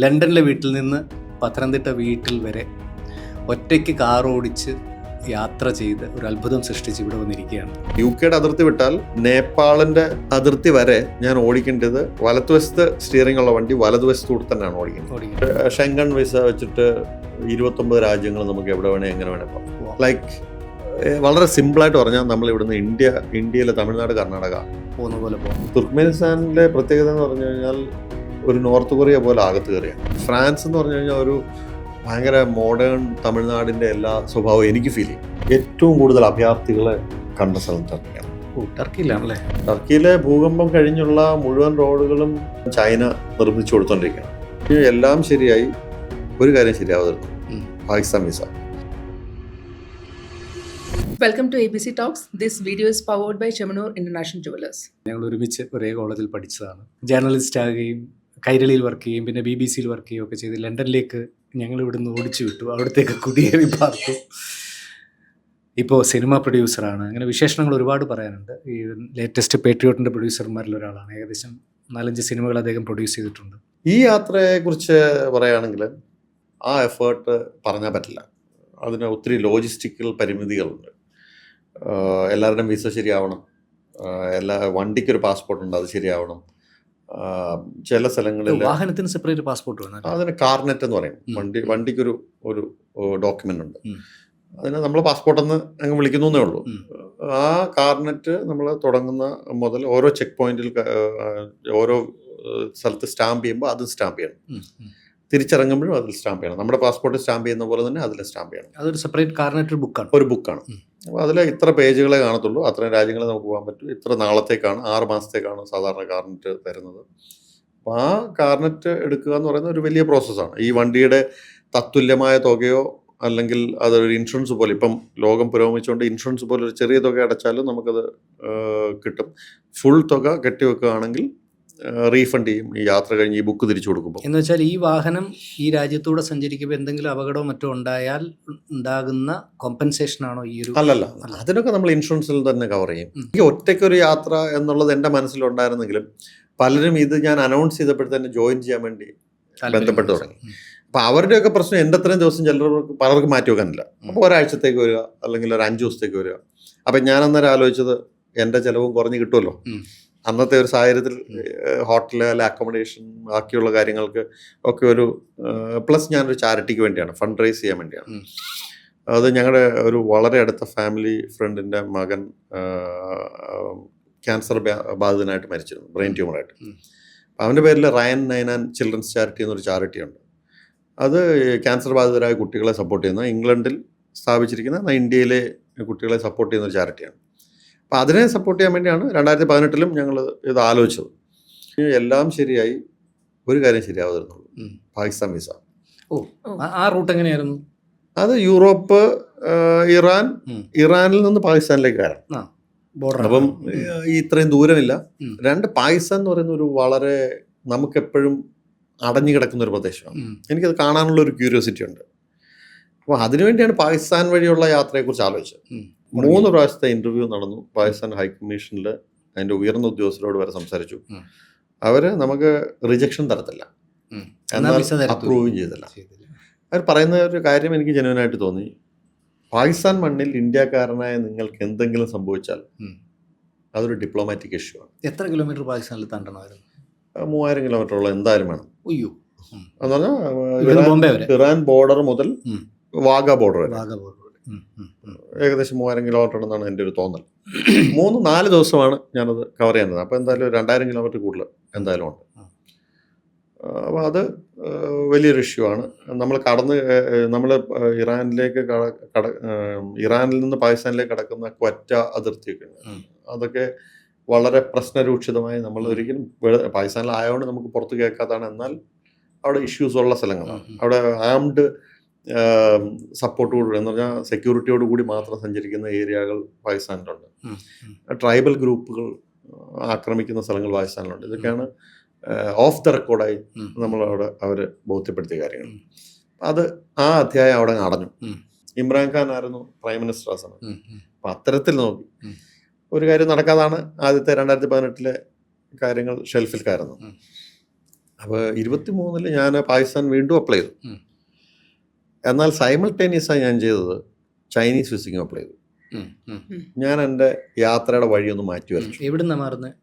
ലണ്ടനിലെ വീട്ടിൽ നിന്ന് പത്തനംതിട്ട വീട്ടിൽ വരെ ഒറ്റയ്ക്ക് കാർ ഓടിച്ച് യാത്ര ചെയ്ത് ഒരു അത്ഭുതം സൃഷ്ടിച്ച് ഇവിടെ വന്നിരിക്കുകയാണ്. UK അതിർത്തി വിട്ടാൽ നേപ്പാളിന്റെ അതിർത്തി വരെ ഞാൻ ഓടിക്കേണ്ടത് വലതുവശത്ത് സ്റ്റിയറിംഗ് ഉള്ള വണ്ടി വലതുവശത്തൂടെ തന്നെയാണ് ഓടിക്കുന്നത്. ഷെങ്കൺ വിസ വെച്ചിട്ട് 29 രാജ്യങ്ങൾ നമുക്ക് എവിടെ വേണേ എങ്ങനെ വേണേ പോകാം. ലൈക്ക് വളരെ സിമ്പിളായിട്ട് പറഞ്ഞാൽ നമ്മൾ ഇവിടുന്ന് ഇന്ത്യയിലെ തമിഴ്നാട്, കർണാടക പോകുന്ന പോലെ പോകാം. തുർക്ക്മെനിസ്ഥാനിലെ പ്രത്യേകത എന്ന് പറഞ്ഞു കഴിഞ്ഞാൽ ഒരു നോർത്ത് കൊറിയ പോലെ അകത്ത് കയറിയാണ്. ഫ്രാൻസ് എന്ന് പറഞ്ഞു കഴിഞ്ഞാൽ ഒരു ഭയങ്കര മോഡേൺ തമിഴ്നാടിൻ്റെ എല്ലാ സ്വഭാവവും എനിക്ക് ഫീൽ ചെയ്യും. ഏറ്റവും കൂടുതൽ അഭയാർത്ഥികളെ കണ്ട സ്ഥലം ടർക്കിയാണ്. ടർക്കിയിലാണല്ലേ? ടർക്കിയിലെ ഭൂകമ്പം കഴിഞ്ഞുള്ള മുഴുവൻ റോഡുകളും ചൈന നിർമ്മിച്ചു കൊടുത്തോണ്ടിരിക്കുകയാണ്. എല്ലാം ശരിയായി, ഒരു കാര്യം ശരിയാവുന്നു, Pakistan visa. Welcome to ABC Talks. This video is powered by Chemanur International Jewelers. ഞങ്ങൾ ഒരുമിച്ച് ഒരേ കോളേജിൽ പഠിച്ചതാണ്. ജേർണലിസ്റ്റ് ആകുകയും കൈരളിയിൽ വർക്ക് ചെയ്യുകയും പിന്നെ BBC വർക്ക് ചെയ്യുകയും ഒക്കെ ചെയ്ത് ലണ്ടനിലേക്ക് ഞങ്ങൾ ഇവിടുന്ന് ഓടിച്ചു വിട്ടു. അവിടത്തേക്ക് കുടിയേറി പാർത്തു. ഇപ്പോൾ സിനിമ പ്രൊഡ്യൂസറാണ്. അങ്ങനെ വിശേഷണങ്ങൾ ഒരുപാട് പറയാനുണ്ട്. ഈ ലേറ്റസ്റ്റ് പേട്രിയോട്ടിൻ്റെ പ്രൊഡ്യൂസർമാരിൽ ഒരാളാണ്. ഏകദേശം 4-5 സിനിമകൾ അദ്ദേഹം പ്രൊഡ്യൂസ് ചെയ്തിട്ടുണ്ട്. ഈ യാത്രയെക്കുറിച്ച് പറയുകയാണെങ്കിൽ ആ എഫേർട്ട് പറഞ്ഞാൽ പറ്റില്ല. അതിന് ഒത്തിരി ലോജിസ്റ്റിക്കൽ പരിമിതികളുണ്ട്. എല്ലാവരുടെയും വിസ ശരിയാവണം, വണ്ടിക്കൊരു പാസ്പോർട്ട് ഉണ്ട്, അത് ശരിയാവണം. ചില സ്ഥലങ്ങളിൽ വാഹനത്തിന് സെപ്പറേറ്റ് പാസ്പോർട്ട് വേണം. അതിന് കാർനെറ്റ് എന്ന് പറയും. വണ്ടിക്കൊരു ഡോക്യുമെന്റ് ഉണ്ട്. അതിന് നമ്മൾ പാസ്പോർട്ടെന്ന് അങ്ങ് വിളിക്കുന്നേ ഉള്ളൂ. ആ കാർനെറ്റ് നമ്മൾ തുടങ്ങുന്ന മുതൽ ഓരോ ചെക്ക് പോയിന്റിൽ ഓരോ സ്ഥലത്ത് സ്റ്റാമ്പ് ചെയ്യുമ്പോൾ അത് സ്റ്റാമ്പ് ചെയ്യണം. തിരിച്ചിറങ്ങുമ്പോഴും അതിൽ സ്റ്റാമ്പ് ചെയ്യണം. നമ്മുടെ പാസ്പോർട്ട് സ്റ്റാമ്പ് ചെയ്യുന്ന പോലെ തന്നെ അതിൽ സ്റ്റാമ്പ് ചെയ്യണം. അതൊരു സെപ്പറേറ്റ് കാർനെറ്റ് ബുക്കാണ്. ഒരു ബുക്കാണ്. അപ്പോൾ അതിൽ ഇത്ര പേജുകളെ കാണത്തുള്ളൂ, അത്രയും രാജ്യങ്ങളെ നമുക്ക് പോകാൻ പറ്റും. ഇത്ര നാളത്തേക്കാണ്, 6 മാസത്തേക്കാണ് സാധാരണ കാർനെറ്റ് തരുന്നത്. അപ്പോൾ ആ കാർനെറ്റ് എടുക്കുക എന്ന് പറയുന്നത് ഒരു വലിയ പ്രോസസ്സാണ്. ഈ വണ്ടിയുടെ തത്തുല്യമായ തുകയോ അല്ലെങ്കിൽ അതൊരു ഇൻഷുറൻസ് പോലെ, ഇപ്പം ലോകം പുരോഗമിച്ചുകൊണ്ട് ഇൻഷുറൻസ് പോലെ ഒരു ചെറിയ തുക അടച്ചാലും നമുക്കത് കിട്ടും. ഫുൾ തുക കെട്ടിവെക്കുകയാണെങ്കിൽ റീഫണ്ട് ചെയ്യും ഈ യാത്ര കഴിഞ്ഞ് ഈ ബുക്ക് തിരിച്ചു കൊടുക്കുമ്പോൾ. എന്ന് വെച്ചാൽ ഈ വാഹനം ഈ രാജ്യത്തൂടെ സഞ്ചരിക്കുമ്പോൾ എന്തെങ്കിലും അപകടമോ മറ്റോ ഉണ്ടായാൽ ഉണ്ടാകുന്ന കോമ്പൻസേഷൻ ആണോ ഈ ഒരു? അല്ലല്ല, അതിനൊക്കെ നമ്മൾ ഇൻഷുറൻസിൽ തന്നെ കവർ ചെയ്യും. ഈ ഒറ്റയ്ക്കൊരു യാത്ര എന്നുള്ളത് എൻ്റെ മനസ്സിലുണ്ടായിരുന്നെങ്കിലും പലരും ഇത് ഞാൻ അനൗൺസ് ചെയ്തപ്പോഴത്തന്നെ ജോയിൻ ചെയ്യാൻ വേണ്ടി ബന്ധപ്പെട്ട് തുടങ്ങി. അപ്പോൾ അവരുടെയൊക്കെ പ്രശ്നം എൻ്റെ അത്രയും ദിവസം പലർക്ക് മാറ്റി വെക്കാനില്ല. അപ്പോൾ ഒരാഴ്ചത്തേക്ക് വരിക അല്ലെങ്കിൽ ഒരു 5 ദിവസത്തേക്ക് വരിക. അപ്പം ഞാൻ അന്നേരം ആലോചിച്ചത് എൻ്റെ ചിലവും കുറഞ്ഞ് കിട്ടുമല്ലോ. അന്നത്തെ ഒരു സാഹചര്യത്തിൽ ഹോട്ടല് അല്ലെ അക്കോമഡേഷൻ ബാക്കിയുള്ള കാര്യങ്ങൾക്ക് ഒക്കെ ഒരു പ്ലസ് ഞാനൊരു ചാരിറ്റിക്ക് വേണ്ടിയാണ്, ഫണ്ട് റൈസ് ചെയ്യാൻ വേണ്ടിയാണ്. അത് ഞങ്ങളുടെ ഒരു വളരെ അടുത്ത ഫാമിലി ഫ്രണ്ടിൻ്റെ മകൻ ക്യാൻസർ ബാധിതനായിട്ട് മരിച്ചിരുന്നു, ബ്രെയിൻ ട്യൂമറായിട്ട്. അവൻ്റെ പേരിൽ റയൻ നൈനാൻ ചിൽഡ്രൻസ് ചാരിറ്റി എന്നൊരു ചാരിറ്റി ഉണ്ട്. അത് ക്യാൻസർ ബാധിതരായ കുട്ടികളെ സപ്പോർട്ട് ചെയ്യുന്ന, ഇംഗ്ലണ്ടിൽ സ്ഥാപിച്ചിരിക്കുന്ന, ഇന്ത്യയിലെ കുട്ടികളെ സപ്പോർട്ട് ചെയ്യുന്ന ഒരു ചാരിറ്റിയാണ്. അപ്പോൾ അതിനെ സപ്പോർട്ട് ചെയ്യാൻ വേണ്ടിയാണ് 2018 ഞങ്ങൾ ഇത് ആലോചിച്ചത്. എല്ലാം ശരിയായി, ഒരു കാര്യം ശരിയാവുന്നുള്ളൂ, പാകിസ്ഥാൻ വിസ. ആ റൂട്ട് എങ്ങനെയായിരുന്നു? അത് യൂറോപ്പ്, ഇറാനിൽ നിന്ന് പാകിസ്ഥാനിലേക്ക് കയറാം. അപ്പം ഇത്രയും ദൂരമില്ല. 2 പാകിസ്ഥാൻ എന്ന് പറയുന്ന ഒരു വളരെ നമുക്കെപ്പോഴും അടഞ്ഞു കിടക്കുന്ന ഒരു പ്രദേശമാണ്. എനിക്കത് കാണാനുള്ള ഒരു ക്യൂരിയോസിറ്റി ഉണ്ട്. അപ്പോൾ അതിനുവേണ്ടിയാണ് പാകിസ്ഥാൻ വഴിയുള്ള യാത്രയെക്കുറിച്ച് ആലോചിച്ചത്. 3 പ്രാവശ്യത്തെ ഇൻ്റർവ്യൂ നടന്നു. പാകിസ്ഥാൻ ഹൈക്കമ്മീഷനിൽ അതിൻ്റെ ഉയർന്ന ഉദ്യോഗസ്ഥരോട് വരെ സംസാരിച്ചു. അവർ നമുക്ക് റിജക്ഷൻ തരത്തില്ല, എന്നാൽ അപ്രൂവും ചെയ്തില്ല. അവർ പറയുന്ന ഒരു കാര്യം എനിക്ക് ജെന്യുവനായിട്ട് തോന്നി. പാകിസ്ഥാൻ മണ്ണിൽ ഇന്ത്യക്കാരനായ നിങ്ങൾക്ക് എന്തെങ്കിലും സംഭവിച്ചാൽ അതൊരു ഡിപ്ലോമാറ്റിക് ഇഷ്യൂ ആണ്. എത്ര കിലോമീറ്റർ പാകിസ്ഥാനിൽ താണ്ടണമായിരുന്നു? 3000 കിലോമീറ്ററോളം എന്തായാലും വേണം. അയ്യോ, എന്ന് പറഞ്ഞാൽ ഇറാൻ ബോർഡർ മുതൽ വാഗ ബോർഡർ വരെ ഏകദേശം 3000 കിലോമീറ്റർ ഉണ്ടെന്നാണ് എൻ്റെ ഒരു തോന്നൽ. 3-4 ദിവസമാണ് ഞാനത് കവർ ചെയ്യുന്നത്. അപ്പോൾ എന്തായാലും 2000 കിലോമീറ്റർ കൂടുതൽ എന്തായാലും ഉണ്ട്. അപ്പോൾ അത് വലിയൊരു ഇഷ്യൂ ആണ്. നമ്മൾ ഇറാനിലേക്ക് ഇറാനിൽ നിന്ന് പാകിസ്ഥാനിലേക്ക് കടക്കുന്ന ക്വറ്റ അതിർത്തിയൊക്കെ ഉണ്ട്. അതൊക്കെ വളരെ പ്രശ്നരൂക്ഷിതമായി നമ്മൾ ഒരിക്കലും പാകിസ്ഥാനിലായതുകൊണ്ട് നമുക്ക് പുറത്ത് കേൾക്കാത്തതാണ്. എന്നാൽ അവിടെ ഇഷ്യൂസ് ഉള്ള സ്ഥലങ്ങളാണ്. അവിടെ ആംഡ് സപ്പോർട്ടോടുകൂടി എന്ന് പറഞ്ഞാൽ സെക്യൂരിറ്റിയോടുകൂടി മാത്രം സഞ്ചരിക്കുന്ന ഏരിയകൾ പാകിസ്ഥാനിലുണ്ട്. ട്രൈബൽ ഗ്രൂപ്പുകൾ ആക്രമിക്കുന്ന സ്ഥലങ്ങൾ പാകിസ്ഥാനിലുണ്ട്. ഇതൊക്കെയാണ് ഓഫ് ദ റെക്കോർഡായി നമ്മളവിടെ അവർ ബോധ്യപ്പെടുത്തിയ കാര്യങ്ങൾ. അത് ആ അധ്യായം അവിടെ അടഞ്ഞു. ഇമ്രാൻഖാൻ ആയിരുന്നു പ്രൈം മിനിസ്റ്റർ ആ സമയം. അപ്പം അത്തരത്തിൽ നോക്കി ഒരു കാര്യം നടക്കാതാണ് ആദ്യത്തെ 2018 കാര്യങ്ങൾ ഷെൽഫിൽ കയറുന്നു. അപ്പോൾ 23 ഞാൻ പാകിസ്ഥാൻ വീണ്ടും അപ്ലൈ ചെയ്തു. ഉം. എന്നാൽ സൈമൾട്ടേനിയസായി ഞാൻ ചെയ്തത് ചൈനീസ് വിസിക്കും അപ്ലൈ ചെയ്തു. ഞാൻ എൻ്റെ യാത്രയുടെ വഴിയൊന്ന് മാറ്റി വരച്ചു. എവിടുന്നാ മാറുന്നത്?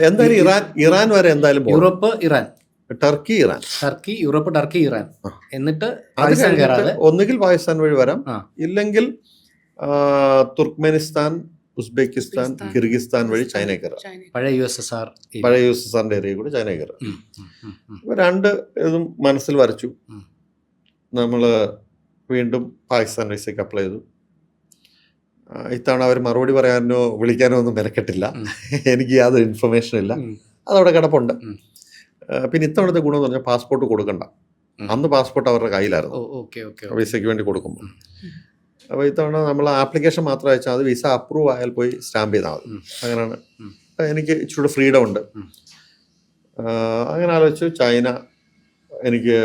എന്തായാലും ഇറാൻ വരെ എന്തായാലും പോകും. Europe, Iran, Turkey, Iran, Turkey, Europe, Turkey, Iran, എന്നിട്ട് അത് പാകിസ്ഥാൻ കഴിഞ്ഞിട്ട് കയറാതെ ഒന്നുകിൽ പാകിസ്ഥാൻ വഴി വരാം, ആ. ഇല്ലെങ്കിൽ തുർക്ക്മെനിസ്ഥാൻ, ഉസ്ബെക്കിസ്ഥാൻ, ഉസ്ബെക്കിസ്ഥാൻ, കിർഗിസ്ഥാൻ വഴി ചൈന കയറാം. പഴയ USSR പഴയ USSRന്റെ ഏരിയ കൂടെ ചൈന കയറാം. അപ്പോൾ രണ്ട് ഇതും മനസ്സിൽ വരച്ചു. ഉം. നമ്മൾ വീണ്ടും പാകിസ്ഥാൻ വിസയ്ക്ക് അപ്ലൈ ചെയ്തു. ഇത്തവണ അവർ മറുപടി പറയാനോ വിളിക്കാനോ ഒന്നും മെനക്കെട്ടില്ല. എനിക്ക് യാതൊരു ഇൻഫർമേഷനും ഇല്ല. അതവിടെ കിടപ്പുണ്ട്. പിന്നെ ഇത്തവണത്തെ ഗുണമെന്ന് പറഞ്ഞാൽ പാസ്പോർട്ട് കൊടുക്കണ്ട. അന്ന് പാസ്പോർട്ട് അവരുടെ കയ്യിലായിരുന്നു വിസയ്ക്ക് വേണ്ടി കൊടുക്കുമ്പോൾ. അപ്പോൾ ഇത്തവണ നമ്മൾ ആപ്ലിക്കേഷൻ മാത്രം അയച്ചാൽ അത് വിസ അപ്രൂവ് ആയാൽ പോയി സ്റ്റാമ്പ് ചെയ്താൽ മതി. അങ്ങനെയാണ്. എനിക്ക് ഇച്ചിരി ഫ്രീഡം ഉണ്ട്. അങ്ങനെ ആലോചിച്ചു. ചൈന എനിക്ക്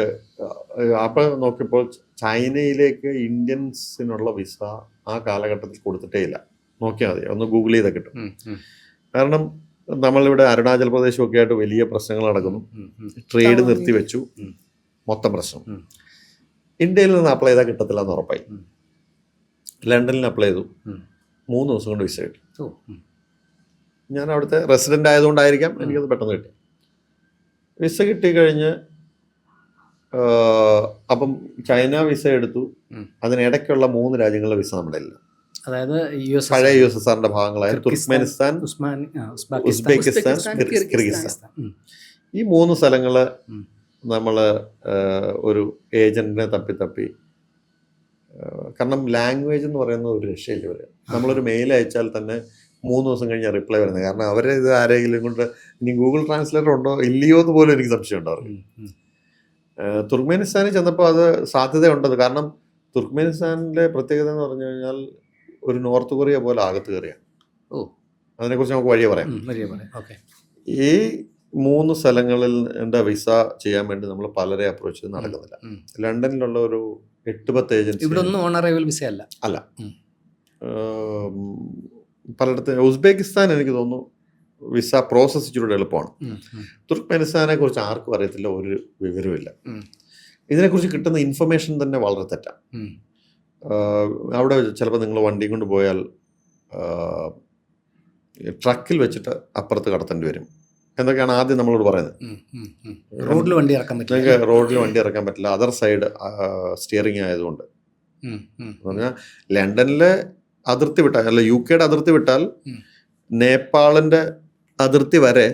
അപ്പോൾ നോക്കിയപ്പോൾ ചൈനയിലേക്ക് ഇന്ത്യൻസിനുള്ള വിസ ആ കാലഘട്ടത്തിൽ കൊടുത്തിട്ടേ ഇല്ല. നോക്കിയാൽ മതി, ഒന്ന് ഗൂഗിൾ ചെയ്താൽ കിട്ടും. കാരണം നമ്മളിവിടെ അരുണാചൽ പ്രദേശമൊക്കെ ആയിട്ട് വലിയ പ്രശ്നങ്ങൾ നടക്കുന്നു. ട്രേഡ് നിർത്തിവെച്ചു, മൊത്തം പ്രശ്നം. ഇന്ത്യയിൽ നിന്ന് അപ്ലൈ ചെയ്താൽ കിട്ടത്തില്ല എന്ന് ഉറപ്പായി. ലണ്ടനിൽ അപ്ലൈ ചെയ്തു. 3 ദിവസം കൊണ്ട് വിസ കിട്ടി. ഞാൻ അവിടുത്തെ റെസിഡൻ്റ് ആയതുകൊണ്ടായിരിക്കാം എനിക്കത് പെട്ടെന്ന് കിട്ടി. വിസ കിട്ടിക്കഴിഞ്ഞ് അപ്പം ചൈന വിസ എടുത്തു. അതിനിടയ്ക്കുള്ള 3 രാജ്യങ്ങളിലെ വിസ നമ്മുടെ ഇല്ല. അതായത് പഴയ USSRന്റെ ഭാഗങ്ങളായ തുർക്ക്മെനിസ്ഥാൻ, ഉസ്ബെക്കിസ്ഥാൻ, കിർഗിസ്ഥാൻ. ഈ 3 സ്ഥലങ്ങള് നമ്മൾ ഒരു ഏജന്റിനെ തപ്പി കാരണം ലാംഗ്വേജ് എന്ന് പറയുന്നത് ഒരു രക്ഷയില്ല. ഇവര് നമ്മളൊരു മെയിൽ അയച്ചാൽ തന്നെ 3 ദിവസം കഴിഞ്ഞാൽ റിപ്ലൈ വരുന്നത്. കാരണം അവരെ ഇത് ആരെങ്കിലും കൊണ്ട് ഇനി ഗൂഗിൾ ട്രാൻസ്ലേറ്റർ ഉണ്ടോ ഇല്ലയോ എന്ന് പോലും എനിക്ക് സംശയം ഉണ്ടാവും. തുർക്ക്മെനിസ്ഥാനിൽ ചെന്നപ്പോൾ അത് സാധ്യതയുണ്ടത്. കാരണം തുർക്ക്മെനിസ്ഥാനിലെ പ്രത്യേകത എന്ന് പറഞ്ഞു കഴിഞ്ഞാൽ ഒരു നോർത്ത് കൊറിയ പോലെ അകത്ത് കയറിയാണ്. അതിനെക്കുറിച്ച് നമുക്ക് വഴിയെ പറയാം. ഈ 3 സ്ഥലങ്ങളിൽ എൻ്റെ വിസ ചെയ്യാൻ വേണ്ടി നമ്മൾ പലരെ അപ്രോച്ച് ചെയ്ത് നടക്കുന്നില്ല. ലണ്ടനിലുള്ള ഒരു 8-10 ഏജൻസി അല്ല. പലയിടത്ത് ഉസ്ബെക്കിസ്ഥാൻ എനിക്ക് തോന്നുന്നു വിസ പ്രോസസ് ഇച്ചിലൂടെ എളുപ്പമാണ്. തുർക്ക്മെനിസ്ഥാനെ കുറിച്ച് ആർക്കും അറിയത്തില്ല, ഒരു വിവരമില്ല. ഇതിനെക്കുറിച്ച് കിട്ടുന്ന ഇൻഫർമേഷൻ തന്നെ വളരെ തെറ്റാണ്. അവിടെ ചിലപ്പോൾ നിങ്ങൾ വണ്ടിയും കൊണ്ട് പോയാൽ ട്രക്കിൽ വെച്ചിട്ട് അപ്പുറത്ത് കടത്തേണ്ടി വരും എന്നൊക്കെയാണ് ആദ്യം നമ്മളോട് പറയുന്നത്. റോഡിൽ വണ്ടി ഇറക്കാൻ പറ്റില്ല, അതർ സൈഡ് സ്റ്റിയറിംഗ് ആയതുകൊണ്ട്. പറഞ്ഞാൽ ലണ്ടനിലെ അതിർത്തി വിട്ടാൽ, അല്ല UK അതിർത്തി വിട്ടാൽ നേപ്പാളിൻ്റെ അതിർത്തി വരെ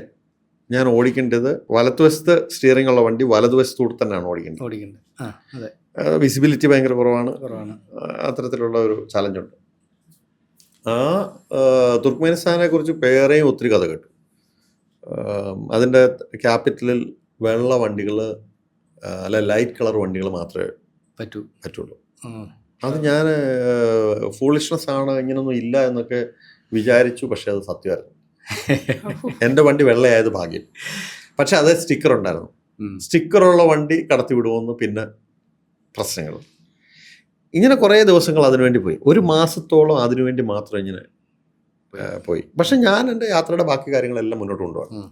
ഞാൻ ഓടിക്കേണ്ടത് വലതുവശത്ത് സ്റ്റിയറിംഗ് ഉള്ള വണ്ടി വലതുവശത്തൂടെ തന്നെയാണ് ഓടിക്കേണ്ടത്. വിസിബിലിറ്റി ഭയങ്കര കുറവാണ്. അത്തരത്തിലുള്ള ഒരു ചലഞ്ചുണ്ട്. തുർക്ക്മെനിസ്ഥാനെ കുറിച്ച് വേറെയും ഒത്തിരി കഥ കേട്ടു. അതിൻ്റെ ക്യാപിറ്റലിൽ വെള്ള വണ്ടികൾ അല്ല ലൈറ്റ് കളർ വണ്ടികൾ മാത്രമേ പറ്റുള്ളൂ. അത് ഞാൻ ഫൂളിഷ്നെസ് ആണ്, ഇങ്ങനൊന്നും ഇല്ല എന്നൊക്കെ വിചാരിച്ചു. പക്ഷെ അത് സത്യമായിരുന്നു. എൻ്റെ വണ്ടി വെള്ളയായത് ഭാഗ്യം. പക്ഷെ അത് സ്റ്റിക്കർ ഉണ്ടായിരുന്നു. സ്റ്റിക്കറുള്ള വണ്ടി കടത്തി വിടുമെന്ന് പിന്നെ പ്രശ്നങ്ങൾ. ഇങ്ങനെ കുറേ ദിവസങ്ങൾ അതിനുവേണ്ടി പോയി. 1 മാസത്തോളം അതിനുവേണ്ടി മാത്രം ഇങ്ങനെ പോയി. പക്ഷെ ഞാൻ എൻ്റെ യാത്രയുടെ ബാക്കി കാര്യങ്ങളെല്ലാം മുന്നോട്ട് കൊണ്ടുപോകണം.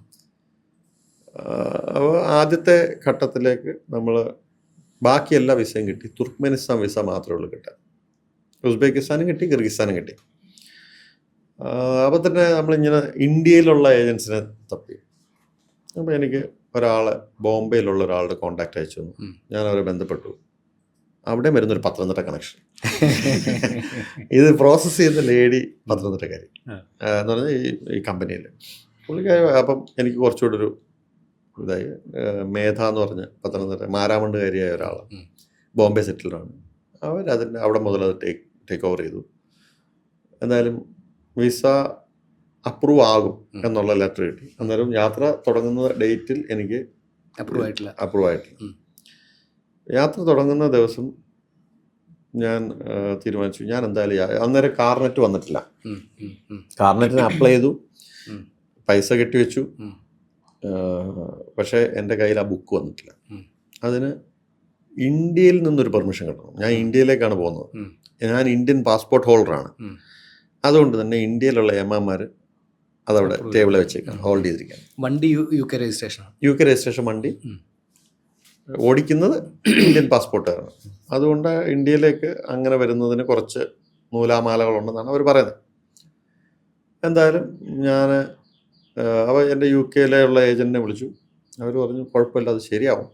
അപ്പോൾ ആദ്യത്തെ ഘട്ടത്തിലേക്ക് നമ്മൾ ബാക്കി എല്ലാ വിസയും കിട്ടി. തുർക്ക്മെനിസ്ഥാൻ വിസ മാത്രമേ ഉള്ളൂ കിട്ടാൻ. ഉസ്ബെക്കിസ്ഥാനും കിട്ടി, കിർഗിസ്ഥാനും കിട്ടി. അപ്പോൾ തന്നെ നമ്മളിങ്ങനെ ഇന്ത്യയിലുള്ള ഏജൻസിനെ തപ്പി. അപ്പോൾ എനിക്ക് ബോംബെയിലുള്ള ഒരാളുടെ കോൺടാക്റ്റ് അയച്ചു തന്നു. ഞാൻ അവരെ ബന്ധപ്പെട്ടു. അവിടെ വരുന്നൊരു പത്തനംതിട്ട കണക്ഷൻ. ഇത് പ്രോസസ്സ് ചെയ്യുന്ന ലേഡി പത്തനംതിട്ടക്കാരി എന്ന് പറഞ്ഞാൽ ഈ കമ്പനിയിൽ പുള്ളിക്കാരി. അപ്പം എനിക്ക് കുറച്ചുകൂടെ ഒരു ഇതായി. മേധ എന്ന് പറഞ്ഞ പത്തനംതിട്ട മാരാമണ്ടുകാരിയായ ഒരാൾ, ബോംബെ സെറ്റിൽഡാണ്. അവിടെ മുതൽ അത് ടേക്ക് ഓവർ ചെയ്തു. എന്തായാലും വിസ അപ്രൂവ് ആകും എന്നുള്ള ലെറ്റർ കിട്ടി. അന്നേരം യാത്ര തുടങ്ങുന്ന ഡേറ്റിൽ എനിക്ക് അപ്രൂവ് ആയിട്ടില്ല. യാത്ര തുടങ്ങുന്ന ദിവസം ഞാൻ തീരുമാനിച്ചു ഞാൻ എന്തായാലും അന്നേരം കാർനെറ്റ് വന്നിട്ടില്ല. കാർനെറ്റിന് അപ്ലൈ ചെയ്തു, പൈസ കെട്ടിവെച്ചു. പക്ഷേ എൻ്റെ കയ്യിൽ ആ ബുക്ക് വന്നിട്ടില്ല. അതിന് ഇന്ത്യയിൽ നിന്നൊരു പെർമിഷൻ കിട്ടണം. ഞാൻ ഇന്ത്യയിലേക്കാണ് പോകുന്നത്. ഞാൻ ഇന്ത്യൻ പാസ്പോർട്ട് ഹോൾഡറാണ്. അതുകൊണ്ട് തന്നെ ഇന്ത്യയിലുള്ള എംമാർ അതവിടെ ടേബിളിൽ വെച്ചേക്കാം, ഹോൾഡ് ചെയ്തിരിക്കാം. വണ്ടി U K registration, UK registration വണ്ടി, ഓടിക്കുന്നത് ഇന്ത്യൻ പാസ്പോർട്ടാണ്. അതുകൊണ്ട് ഇന്ത്യയിലേക്ക് അങ്ങനെ വരുന്നതിന് കുറച്ച് നൂലാമാലകളുണ്ടെന്നാണ് അവർ പറയുന്നത്. എന്തായാലും ഞാൻ അവ എൻ്റെ UK യിലുള്ള ഏജൻറ്റിനെ വിളിച്ചു. അവർ പറഞ്ഞു കുഴപ്പമില്ല, അത് ശരിയാവും,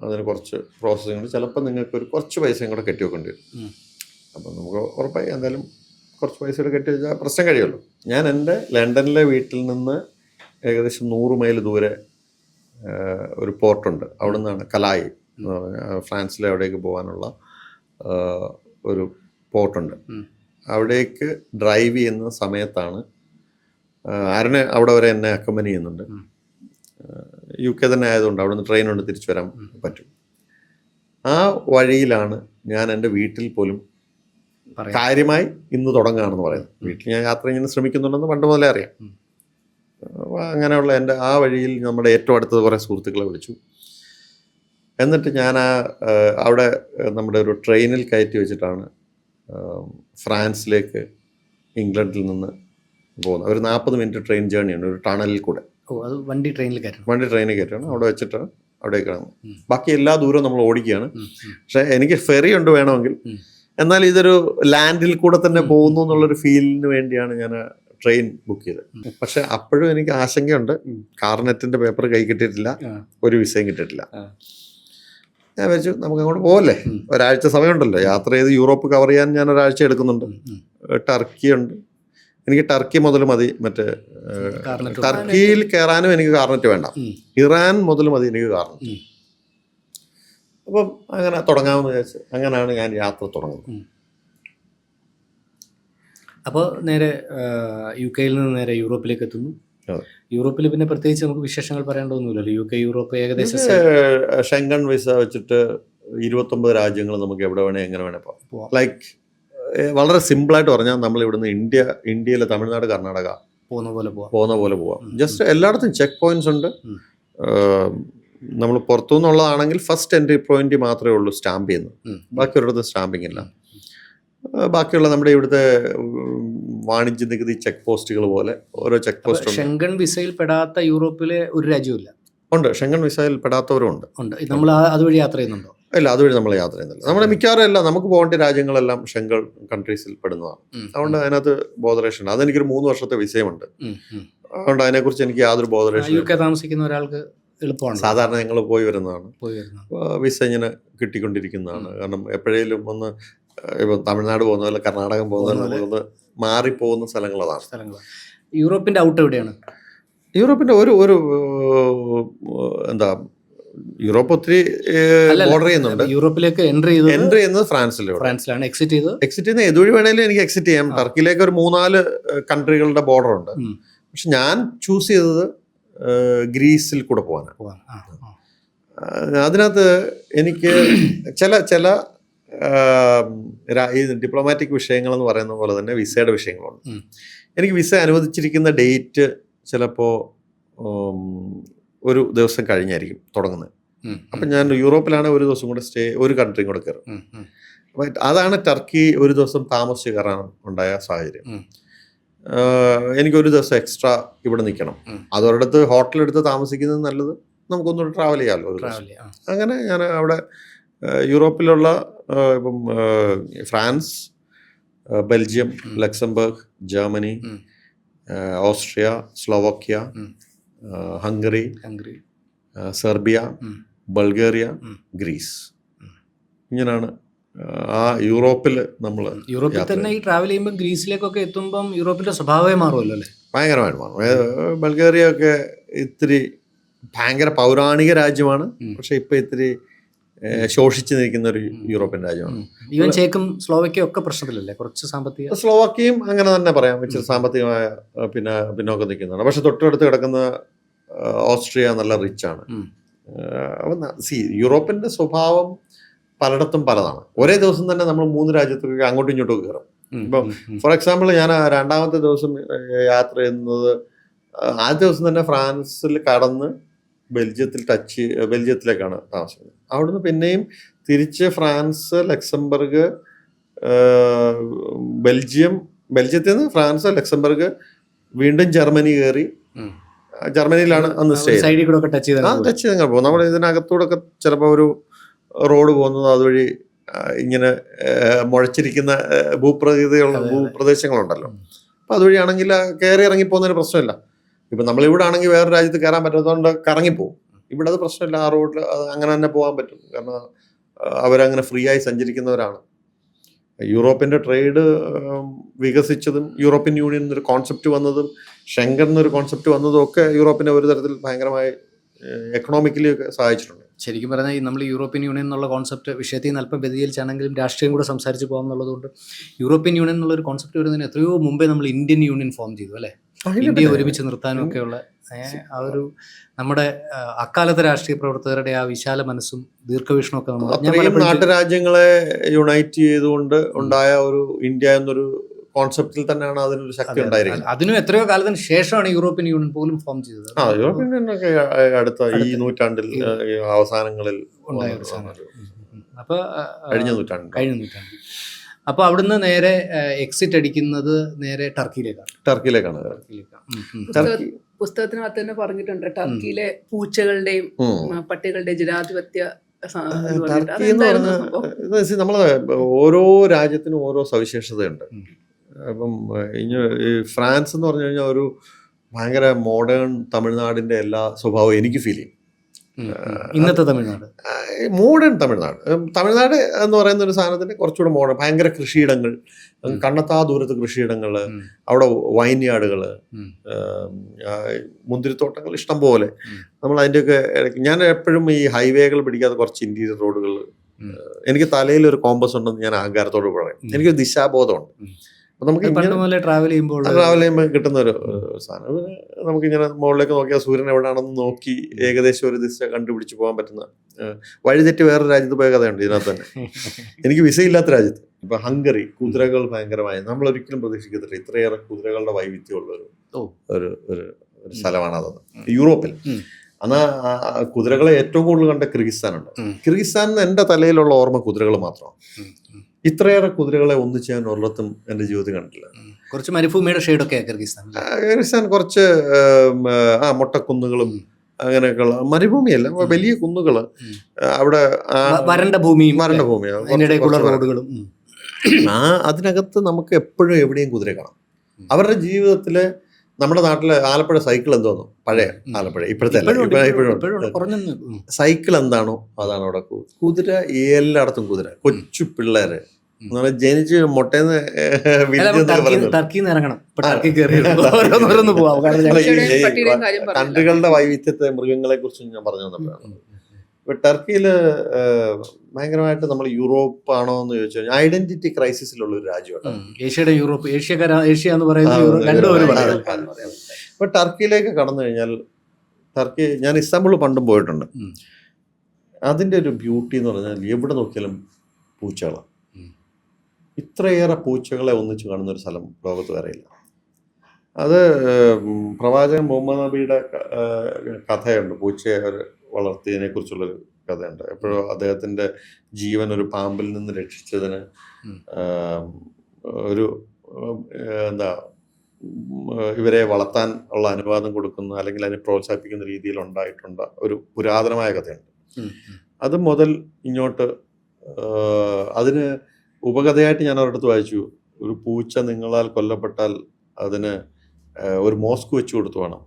അതിന് കുറച്ച് പ്രോസസ്സിംഗ് ഉണ്ട്, ചിലപ്പോൾ നിങ്ങൾക്ക് ഒരു കുറച്ച് പൈസയും കൂടെ കെട്ടി വെക്കേണ്ടി വരും. അപ്പം നമുക്ക് ഉറപ്പായി എന്തായാലും കുറച്ച് പൈസ കൂടെ കെട്ടി വെച്ചാൽ പ്രശ്നം കഴിയുമല്ലോ. ഞാൻ എൻ്റെ ലണ്ടനിലെ വീട്ടിൽ നിന്ന് ഏകദേശം 100 മൈൽ ദൂരെ ഒരു പോർട്ടുണ്ട്. അവിടെ നിന്നാണ് കലായി എന്ന് പറഞ്ഞാൽ ഫ്രാൻസിലെ അവിടേക്ക് പോകാനുള്ള ഒരു പോർട്ടുണ്ട്. അവിടേക്ക് ഡ്രൈവ് ചെയ്യുന്ന സമയത്താണ് അരുണ് അവിടെ വരെ എന്നെ അക്കമ്പനി ചെയ്യുന്നുണ്ട്. UK തന്നെ ആയതുകൊണ്ട് അവിടെ നിന്ന് ട്രെയിൻ കൊണ്ട് തിരിച്ചു വരാൻ പറ്റും. ആ വഴിയിലാണ് ഞാൻ എൻ്റെ വീട്ടിൽ പോലും കാര്യമായി ഇന്ന് തുടങ്ങുകയാണെന്ന് പറയുന്നത്. വീട്ടിൽ ഞാൻ യാത്ര ഇങ്ങനെ ശ്രമിക്കുന്നുണ്ടെന്ന് പണ്ട് മുതലേ അറിയാം. അങ്ങനെയുള്ള എൻ്റെ ആ വഴിയിൽ നമ്മുടെ ഏറ്റവും അടുത്തത് കുറേ സുഹൃത്തുക്കളെ വിളിച്ചു. എന്നിട്ട് ഞാൻ അവിടെ നമ്മുടെ ഒരു ട്രെയിനിൽ കയറ്റി വെച്ചിട്ടാണ് ഫ്രാൻസിലേക്ക് ഇംഗ്ലണ്ടിൽ നിന്ന് പോകുന്നത്. ഒരു 40 മിനിറ്റ് ട്രെയിൻ ജേർണിയാണ്, ഒരു ടണലിൽ കൂടെ. വണ്ടി ട്രെയിനിൽ കയറ്റണം, അവിടെ വെച്ചിട്ടാണ് അവിടേക്കാണ്. ബാക്കി എല്ലാ ദൂരവും നമ്മൾ ഓടിക്കുകയാണ്. പക്ഷെ എനിക്ക് ഫെറി ഉണ്ട് വേണമെങ്കിൽ, എന്നാൽ ഇതൊരു ലാൻഡിൽ കൂടെ തന്നെ പോകുന്നു എന്നുള്ളൊരു ഫീലിന് വേണ്ടിയാണ് ഞാൻ ട്രെയിൻ ബുക്ക് ചെയ്തത്. പക്ഷെ അപ്പോഴും എനിക്ക് ആശങ്കയുണ്ട്, കാർനെറ്റിന്റെ പേപ്പർ കൈ കിട്ടിയിട്ടില്ല, ഒരു വിസയും കിട്ടിയിട്ടില്ല. ഞാൻ വിചാരിച്ചു നമുക്ക് അങ്ങോട്ട് പോകല്ലേ, ഒരാഴ്ച സമയമുണ്ടല്ലോ, യാത്ര ചെയ്ത് യൂറോപ്പ് കവർ ചെയ്യാൻ ഞാൻ ഒരാഴ്ച എടുക്കുന്നുണ്ട്. ടർക്കി ഉണ്ട്, എനിക്ക് ടർക്കി മുതൽ മതി, മറ്റേ ടർക്കിയിൽ കയറാനും എനിക്ക് കാർനെറ്റ് വേണ്ട, ഇറാൻ മുതൽ മതി എനിക്ക് കാർനെറ്റ്. അപ്പം അങ്ങനെ തുടങ്ങാമെന്ന് വിചാരിച്ച് അങ്ങനെയാണ് ഞാൻ യാത്ര തുടങ്ങുന്നത്. അപ്പോൾ നേരെ UK യിൽ നിന്ന് നേരെ യൂറോപ്പിലേക്ക് എത്തുന്നു. യൂറോപ്പിൽ പിന്നെ പ്രത്യേകിച്ച് നമുക്ക് വിശേഷങ്ങൾ പറയേണ്ടതൊന്നുമില്ലല്ലോ. UK യൂറോപ്പ് ഏകദേശം ഷെങ്കൺ വിസ വെച്ചിട്ട് 29 രാജ്യങ്ങൾ നമുക്ക് എവിടെ വേണേ എങ്ങനെ വേണേ പോകാം. ലൈക്ക് വളരെ സിമ്പിളായിട്ട് പറഞ്ഞാൽ നമ്മൾ ഇവിടുന്ന് ഇന്ത്യയിലെ തമിഴ്നാട്, കർണാടക പോകുന്ന പോലെ പോവാം. ജസ്റ്റ് എല്ലായിടത്തും ചെക്ക് പോയിന്റ്സ് ഉണ്ട്. നമ്മൾ പുറത്തുനിന്നുള്ളതാണെങ്കിൽ ഫസ്റ്റ് എൻട്രി പോയിന്റ് മാത്രമേ ഉള്ളൂ സ്റ്റാമ്പ് ചെയ്യുന്നത്, ബാക്കി ഒരിടത്ത് സ്റ്റാമ്പിങ് ഇല്ല. ബാക്കിയുള്ള നമ്മുടെ ഇവിടുത്തെ വാണിജ്യ നികുതി ചെക്ക് പോസ്റ്റുകൾ പോലെ ഓരോ ചെക്ക് പോസ്റ്റ്. ഷെങ്കൺ വിസയിൽ പെടാത്ത യൂറോപ്പിലെ ഒരു രാജ്യമില്ല. ഉണ്ട്, ഷെങ്കൺ വിസയിൽ പെടാത്തവരും ഉണ്ട്. നമ്മൾ അതുവഴി യാത്ര ചെയ്യുന്നുണ്ടോ? ഇല്ല, അതുവഴി നമ്മൾ യാത്ര ചെയ്യുന്നില്ല. നമ്മുടെ മിക്കവാറും എല്ലാം നമുക്ക് പോകേണ്ട രാജ്യങ്ങളെല്ലാം ഷെങ്കൺ കൺട്രീസിൽ പെടുന്നതാണ്. അതുകൊണ്ട് അതിനകത്ത് ബോധറേഷൻ. അതെനിക്കൊരു 3 വർഷത്തെ വിസയുമുണ്ട്. അതുകൊണ്ട് അതിനെക്കുറിച്ച് എനിക്ക് യാതൊരു ബോധറേഷൻ. UK താമസിക്കുന്ന ഒരാൾക്ക് എളുപ്പമാണ്. സാധാരണ ഞങ്ങൾ പോയി വരുന്നതാണ്, വിസ ഇങ്ങനെ കിട്ടിക്കൊണ്ടിരിക്കുന്നതാണ്. കാരണം എപ്പോഴേലും ഒന്ന് ഇപ്പം തമിഴ്നാട് പോകുന്ന പോലെ കർണാടകം പോകുന്ന പോലെ ഒന്ന് മാറിപ്പോകുന്ന സ്ഥലങ്ങളതാണ്. യൂറോപ്പിന്റെ ഔട്ട് എവിടെയാണ്? യൂറോപ്പിന്റെ ഒരു എന്താ, യൂറോപ്പ് ഒത്തിരി ബോർഡർ ചെയ്യുന്നുണ്ട്. യൂറോപ്പിലേക്ക് എൻട്രി ചെയ്യുന്നത് ഫ്രാൻസിലാണ്. എക്സിറ്റ് ചെയ്യുന്നത് ഏതുവഴി വേണേലും എനിക്ക് എക്സിറ്റ് ചെയ്യാം. ടർക്കിയിലേക്ക് ഒരു 3-4 കൺട്രികളുടെ ബോർഡർ ഉണ്ട്. പക്ഷെ ഞാൻ ചൂസ് ചെയ്തത് ഗ്രീസിൽ കൂടെ പോകാനാണ്. അതിനകത്ത് എനിക്ക് ചില ഈ ഡിപ്ലോമാറ്റിക് വിഷയങ്ങളെന്ന് പറയുന്ന പോലെ തന്നെ വിസയുടെ വിഷയങ്ങളുണ്ട്. എനിക്ക് വിസ അനുവദിച്ചിരിക്കുന്ന ഡേറ്റ് ചിലപ്പോൾ ഒരു ദിവസം കഴിഞ്ഞായിരിക്കും തുടങ്ങുന്നത്. അപ്പം ഞാൻ യൂറോപ്പിലാണ് ഒരു ദിവസം കൂടെ ഒരു കൺട്രിയും കൂടെ കയറും. അപ്പം അതാണ് ടർക്കി ഒരു ദിവസം താമസിച്ച് കയറാൻ ഉണ്ടായ സാഹചര്യം. എനിക്കൊരു ദിവസം എക്സ്ട്രാ ഇവിടെ നിൽക്കണം. അതോടടുത്ത് ഹോട്ടലെടുത്ത് താമസിക്കുന്നത് നല്ലത്, നമുക്കൊന്നുകൂടെ ട്രാവൽ ചെയ്യാമല്ലോ. അങ്ങനെ ഞാൻ അവിടെ യൂറോപ്പിലുള്ള ഇപ്പം France, Belgium, Luxembourg, Germany, Austria, Slovakia, Hungary, Serbia, Bulgaria, Greece, ഇങ്ങനെയാണ് ആ യൂറോപ്പിൽ നമ്മൾ. യൂറോപ്പിൽ തന്നെ ഈ ട്രാവൽ ചെയ്യുമ്പോൾ ഗ്രീസിലേക്കൊക്കെ എത്തുമ്പം യൂറോപ്പിന്റെ സ്വഭാവമേ മാറുമല്ലോ അല്ലേ? ഭയങ്കരമായിട്ട് മാറും. ബൾഗേറിയ ഒക്കെ ഇത്തിരി ഭയങ്കര പൗരാണിക രാജ്യമാണ്, പക്ഷെ ഇപ്പൊ ഇത്തിരി ശോഷിച്ചു നിൽക്കുന്ന ഒരു യൂറോപ്യൻ രാജ്യമാണ്. ഈവൻ ചേക്കും സ്ലോവാക്യയും ഒക്കെ പ്രശ്നത്തിലല്ലേ? കുറച്ച് സാമ്പത്തിക. സ്ലോവാക്യയും അങ്ങനെ തന്നെ പറയാം, ഇച്ചിരി സാമ്പത്തികമായ പിന്നെ പിന്നോക്കം നിൽക്കുന്നതാണ്. പക്ഷെ തൊട്ടടുത്ത് കിടക്കുന്ന ഓസ്ട്രിയ നല്ല റിച്ചാണ്. യൂറോപ്പിന്റെ സ്വഭാവം പലയിടത്തും പലതാണ്. ഒരേ ദിവസം തന്നെ നമ്മൾ 3 രാജ്യത്തൊക്കെ അങ്ങോട്ടും ഇങ്ങോട്ടും കയറും. ഇപ്പം ഫോർ എക്സാമ്പിൾ ഞാൻ 2ാമത്തെ ദിവസം യാത്ര ചെയ്യുന്നത്, ആദ്യ ദിവസം തന്നെ ഫ്രാൻസിൽ കടന്ന് ബെൽജിയത്തിലേക്കാണ് താമസിക്കുന്നത്. അവിടുന്ന് പിന്നെയും തിരിച്ച് ഫ്രാൻസ്, ലക്സംബർഗ്, ബെൽജിയത്തിൽ നിന്ന് ഫ്രാൻസ്, ലക്സംബർഗ്, വീണ്ടും ജർമ്മനി കയറി, ജർമ്മനിയിലാണ് അന്ന് സ്റ്റേ സൈഡിൽ കൂടെ ഒക്കെ ടച്ച് ചെയ്താൽ ടച്ച് ചെയ്ത് പോകും. നമ്മൾ ഇതിനകത്തൂടെ ഒക്കെ ചിലപ്പോൾ ഒരു റോഡ് പോകുന്നത് അതുവഴി ഇങ്ങനെ മുഴച്ചിരിക്കുന്ന ഭൂപ്രദേശങ്ങളുണ്ടല്ലോ. അപ്പോൾ അതുവഴിയാണെങ്കിൽ കയറി ഇറങ്ങി പോകുന്നതിന് പ്രശ്നമില്ല. ഇപ്പം നമ്മളിവിടെ ആണെങ്കിൽ വേറെ രാജ്യത്ത് കയറാൻ പറ്റാത്തതുകൊണ്ട് കറങ്ങിപ്പോവും. ഇവിടെ അത് പ്രശ്നമില്ല, ആ റോഡിൽ അങ്ങനെ തന്നെ പോകാൻ പറ്റും. കാരണം അവരങ്ങനെ ഫ്രീ ആയി സഞ്ചരിക്കുന്നവരാണ്. യൂറോപ്പിൻ്റെ ട്രേഡ് വികസിച്ചതും യൂറോപ്യൻ യൂണിയൻ എന്നൊരു കോൺസെപ്റ്റ് വന്നതും ഷെങ്കൻ എന്നൊരു കോൺസെപ്റ്റ് വന്നതും ഒക്കെ യൂറോപ്പിനെ ഒരു തരത്തിൽ ഭയങ്കരമായി എക്കണോമിക്കലി ഒക്കെ സഹായിച്ചിട്ടുണ്ട്. ശരിക്കും പറഞ്ഞാൽ നമ്മൾ യൂറോപ്യൻ യൂണിയൻ എന്നുള്ള കോൺസെപ്റ്റ് വിഷയത്തിൽ നിന്ന് അല്പം വ്യതിചലിച്ചാണെങ്കിലും രാഷ്ട്രീയം കൂടെ സംസാരിച്ച് പോകാം എന്നുള്ളതുകൊണ്ട് യൂറോപ്യൻ യൂണിയൻ എന്നുള്ളൊരു കോൺസെപ്റ്റ് വരുന്നതിന് എത്രയോ മുമ്പേ നമ്മൾ ഇന്ത്യൻ യൂണിയൻ ഫോം ചെയ്തു അല്ലേ? ഇന്ത്യയെ ഒരുമിച്ച് നിർത്താനും ഒക്കെയുള്ള ആ ഒരു നമ്മുടെ അക്കാലത്തെ രാഷ്ട്രീയ പ്രവർത്തകരുടെ ആ വിശാല മനസ്സും ദീർഘവീക്ഷണവും ഒക്കെ അത്രയും നാട്ടുരാജ്യങ്ങളെ യുണൈറ്റ് ചെയ്തുകൊണ്ട് ഉണ്ടായ ഒരു ഇന്ത്യ എന്നൊരു കോൺസെപ്റ്റിൽ തന്നെയാണ് അതിനൊരു ശക്തി ഉണ്ടായിരിക്കുന്നത്. അതിനും എത്രയോ കാലത്തിന് ശേഷമാണ് യൂറോപ്യൻ യൂണിയൻ പോലും ഫോം ചെയ്തത്. യൂറോപ്യൻ യൂണിയനൊക്കെ അടുത്ത ഈ നൂറ്റാണ്ടിൽ അവസാനങ്ങളിൽ ഉണ്ടായ ഒരു സാധനം. അപ്പോൾ കഴിഞ്ഞ നൂറ്റാണ്ടിൽ അപ്പോൾ അവിടുന്ന് നേരെ എക്സിറ്റ് അടിക്കുന്നത് നേരെ ടർക്കിയിലേക്കാണ്. പുസ്തകത്തിനകത്ത് തന്നെ പറഞ്ഞിട്ടുണ്ട് ടർക്കിയിലെ പൂച്ചകളുടെയും പട്ടികളുടെയും ജനാധിപത്യ. ടർക്കി എന്ന് പറഞ്ഞാൽ നമ്മള് ഓരോ രാജ്യത്തിനും ഓരോ സവിശേഷതയുണ്ട്. അപ്പം ഈ ഫ്രാൻസ് എന്ന് പറഞ്ഞു കഴിഞ്ഞാൽ ഒരു ഭയങ്കര മോഡേൺ തമിഴ്നാടിന്റെ എല്ലാ സ്വഭാവവും എനിക്ക് ഫീൽ ചെയ്യും. ഇന്നത്തെ തമിഴ്നാട് മോഡേൺ തമിഴ്നാട് എന്ന് പറയുന്ന ഒരു സാധനത്തിന് കുറച്ചുകൂടെ മോഡേൺ, ഭയങ്കര കൃഷിയിടങ്ങൾ, കണ്ണത്താ ദൂരത്ത് കൃഷിയിടങ്ങൾ, അവിടെ വൈൻയാർഡുകൾ, മുന്തിരിത്തോട്ടങ്ങൾ ഇഷ്ടം പോലെ. നമ്മൾ അതിൻ്റെയൊക്കെ ഞാൻ എപ്പോഴും ഈ ഹൈവേകൾ പിടിക്കാതെ കുറച്ച് ഇന്റീരിയർ റോഡുകൾ, എനിക്ക് തലയിൽ ഒരു കോമ്പസ് ഉണ്ടെന്ന് ഞാൻ അഹങ്കാരത്തോട് പറയും. എനിക്കൊരു ദിശാബോധമുണ്ട്. നമുക്ക് ട്രാവൽ ചെയ്യുമ്പോൾ കിട്ടുന്ന ഒരു സാധനം. നമുക്കിങ്ങനെ മുകളിലേക്ക് നോക്കിയാൽ സൂര്യൻ എവിടെയാണെന്ന് നോക്കി ഏകദേശം ഒരു ദിശ കണ്ടുപിടിച്ച് പോകാൻ പറ്റുന്ന, വഴിതെറ്റി വേറൊരു രാജ്യത്ത് പോയ കഥയുണ്ട് ഇതിനകത്ത് തന്നെ. എനിക്ക് വിസയില്ലാത്ത രാജ്യത്ത്, ഇപ്പൊ ഹംഗറി, കുതിരകൾ ഭയങ്കരമായി, നമ്മൾ ഒരിക്കലും പ്രതീക്ഷിക്കത്തില്ല ഇത്രയേറെ കുതിരകളുടെ വൈവിധ്യമുള്ള ഒരു ഒരു സ്ഥലമാണ് അതെന്ന്. യൂറോപ്പിൽ അന്ന് കുതിരകളെ ഏറ്റവും കൂടുതൽ കണ്ട കിർഗിസ്ഥാനുണ്ട്. കിർഗിസ്ഥാനിൽ എൻ്റെ തലയിലുള്ള ഓർമ്മ കുതിരകൾ മാത്രമാണ്. ഇത്രയേറെ കുതിരകളെ ഒന്നിച്ച് ഞാൻ ഒരിടത്തും എൻ്റെ ജീവിതത്തിൽ കണ്ടില്ല. കുറച്ച് മരുഭൂമിയുടെ ഷെയ്ഡൊക്കെ കിർഗിസ്ഥാൻ കുറച്ച് മൊട്ടക്കുന്നുകളും അങ്ങനെയൊക്കെയുള്ള, മരുഭൂമിയല്ല, വലിയ കുന്നുകള്, അവിടെ വരണ്ട ഭൂമിയാണ്. അതിനകത്ത് നമുക്ക് എപ്പോഴും എവിടെയും കുതിര കാണാം. അവരുടെ ജീവിതത്തില് നമ്മുടെ നാട്ടിലെ ആലപ്പുഴ സൈക്കിൾ എന്തോന്നു, പഴയ ആലപ്പുഴ, ഇപ്പോഴത്തെ ഇപ്പോഴും സൈക്കിൾ എന്താണോ അതാണ് അവിടെ. കുതിര എല്ലായിടത്തും കുതിര. കൊച്ചു പിള്ളേര് ജനിച്ച് മുട്ടേന്ന് കണ്ടുകളുടെ വൈവിധ്യത്തെ, മൃഗങ്ങളെ കുറിച്ച് ഞാൻ പറഞ്ഞു തന്നപ്പോഴാണ്. ഇപ്പൊ ടർക്കിയില് ഭയങ്കരമായിട്ട് നമ്മൾ യൂറോപ്പ് ആണോ എന്ന് ചോദിച്ചു കഴിഞ്ഞാൽ ഐഡന്റിറ്റി ക്രൈസിസിലുള്ള ഒരു രാജ്യമാണ്. ഏഷ്യയുടെ യൂറോപ്പ്, ഏഷ്യ എന്ന് പറയുന്നത്. ഇപ്പൊ ടർക്കിയിലേക്ക് കടന്നു കഴിഞ്ഞാൽ, ടർക്കി ഞാൻ ഇസ്താംബുൾ പണ്ടും പോയിട്ടുണ്ട്. അതിന്റെ ഒരു ബ്യൂട്ടി എന്ന് പറഞ്ഞാൽ എവിടെ നോക്കിയാലും പൂച്ചകളാണ്. ഇത്രയേറെ പൂച്ചകളെ ഒന്നിച്ച് കാണുന്ന ഒരു സ്ഥലം ലോകത്ത് വേറെയില്ല. അത് പ്രവാചകൻ മുഹമ്മദ് നബിയുടെ കഥയുണ്ട്, പൂച്ചയെ വളർത്തിയതിനെ കുറിച്ചുള്ളൊരു കഥയുണ്ട്. എപ്പോഴും അദ്ദേഹത്തിന്റെ ജീവൻ ഒരു പാമ്പിൽ നിന്ന് രക്ഷിച്ചതിന് ഒരു ഇവരെ വളർത്താൻ ഉള്ള അനുവാദം കൊടുക്കുന്ന, അല്ലെങ്കിൽ അതിനെ പ്രോത്സാഹിപ്പിക്കുന്ന രീതിയിൽ ഉണ്ടായിട്ടുണ്ട് ഒരു പുരാതനമായ കഥയുണ്ട്. അത് മുതൽ ഇങ്ങോട്ട് അതിന് ഉപകഥയായിട്ട് ഞാൻ അവരുടെ അടുത്ത് വായിച്ചു, ഒരു പൂച്ച നിങ്ങളാൽ കൊല്ലപ്പെട്ടാൽ അതിന് ഒരു മോസ്ക് വെച്ച് കൊടുത്തു വേണം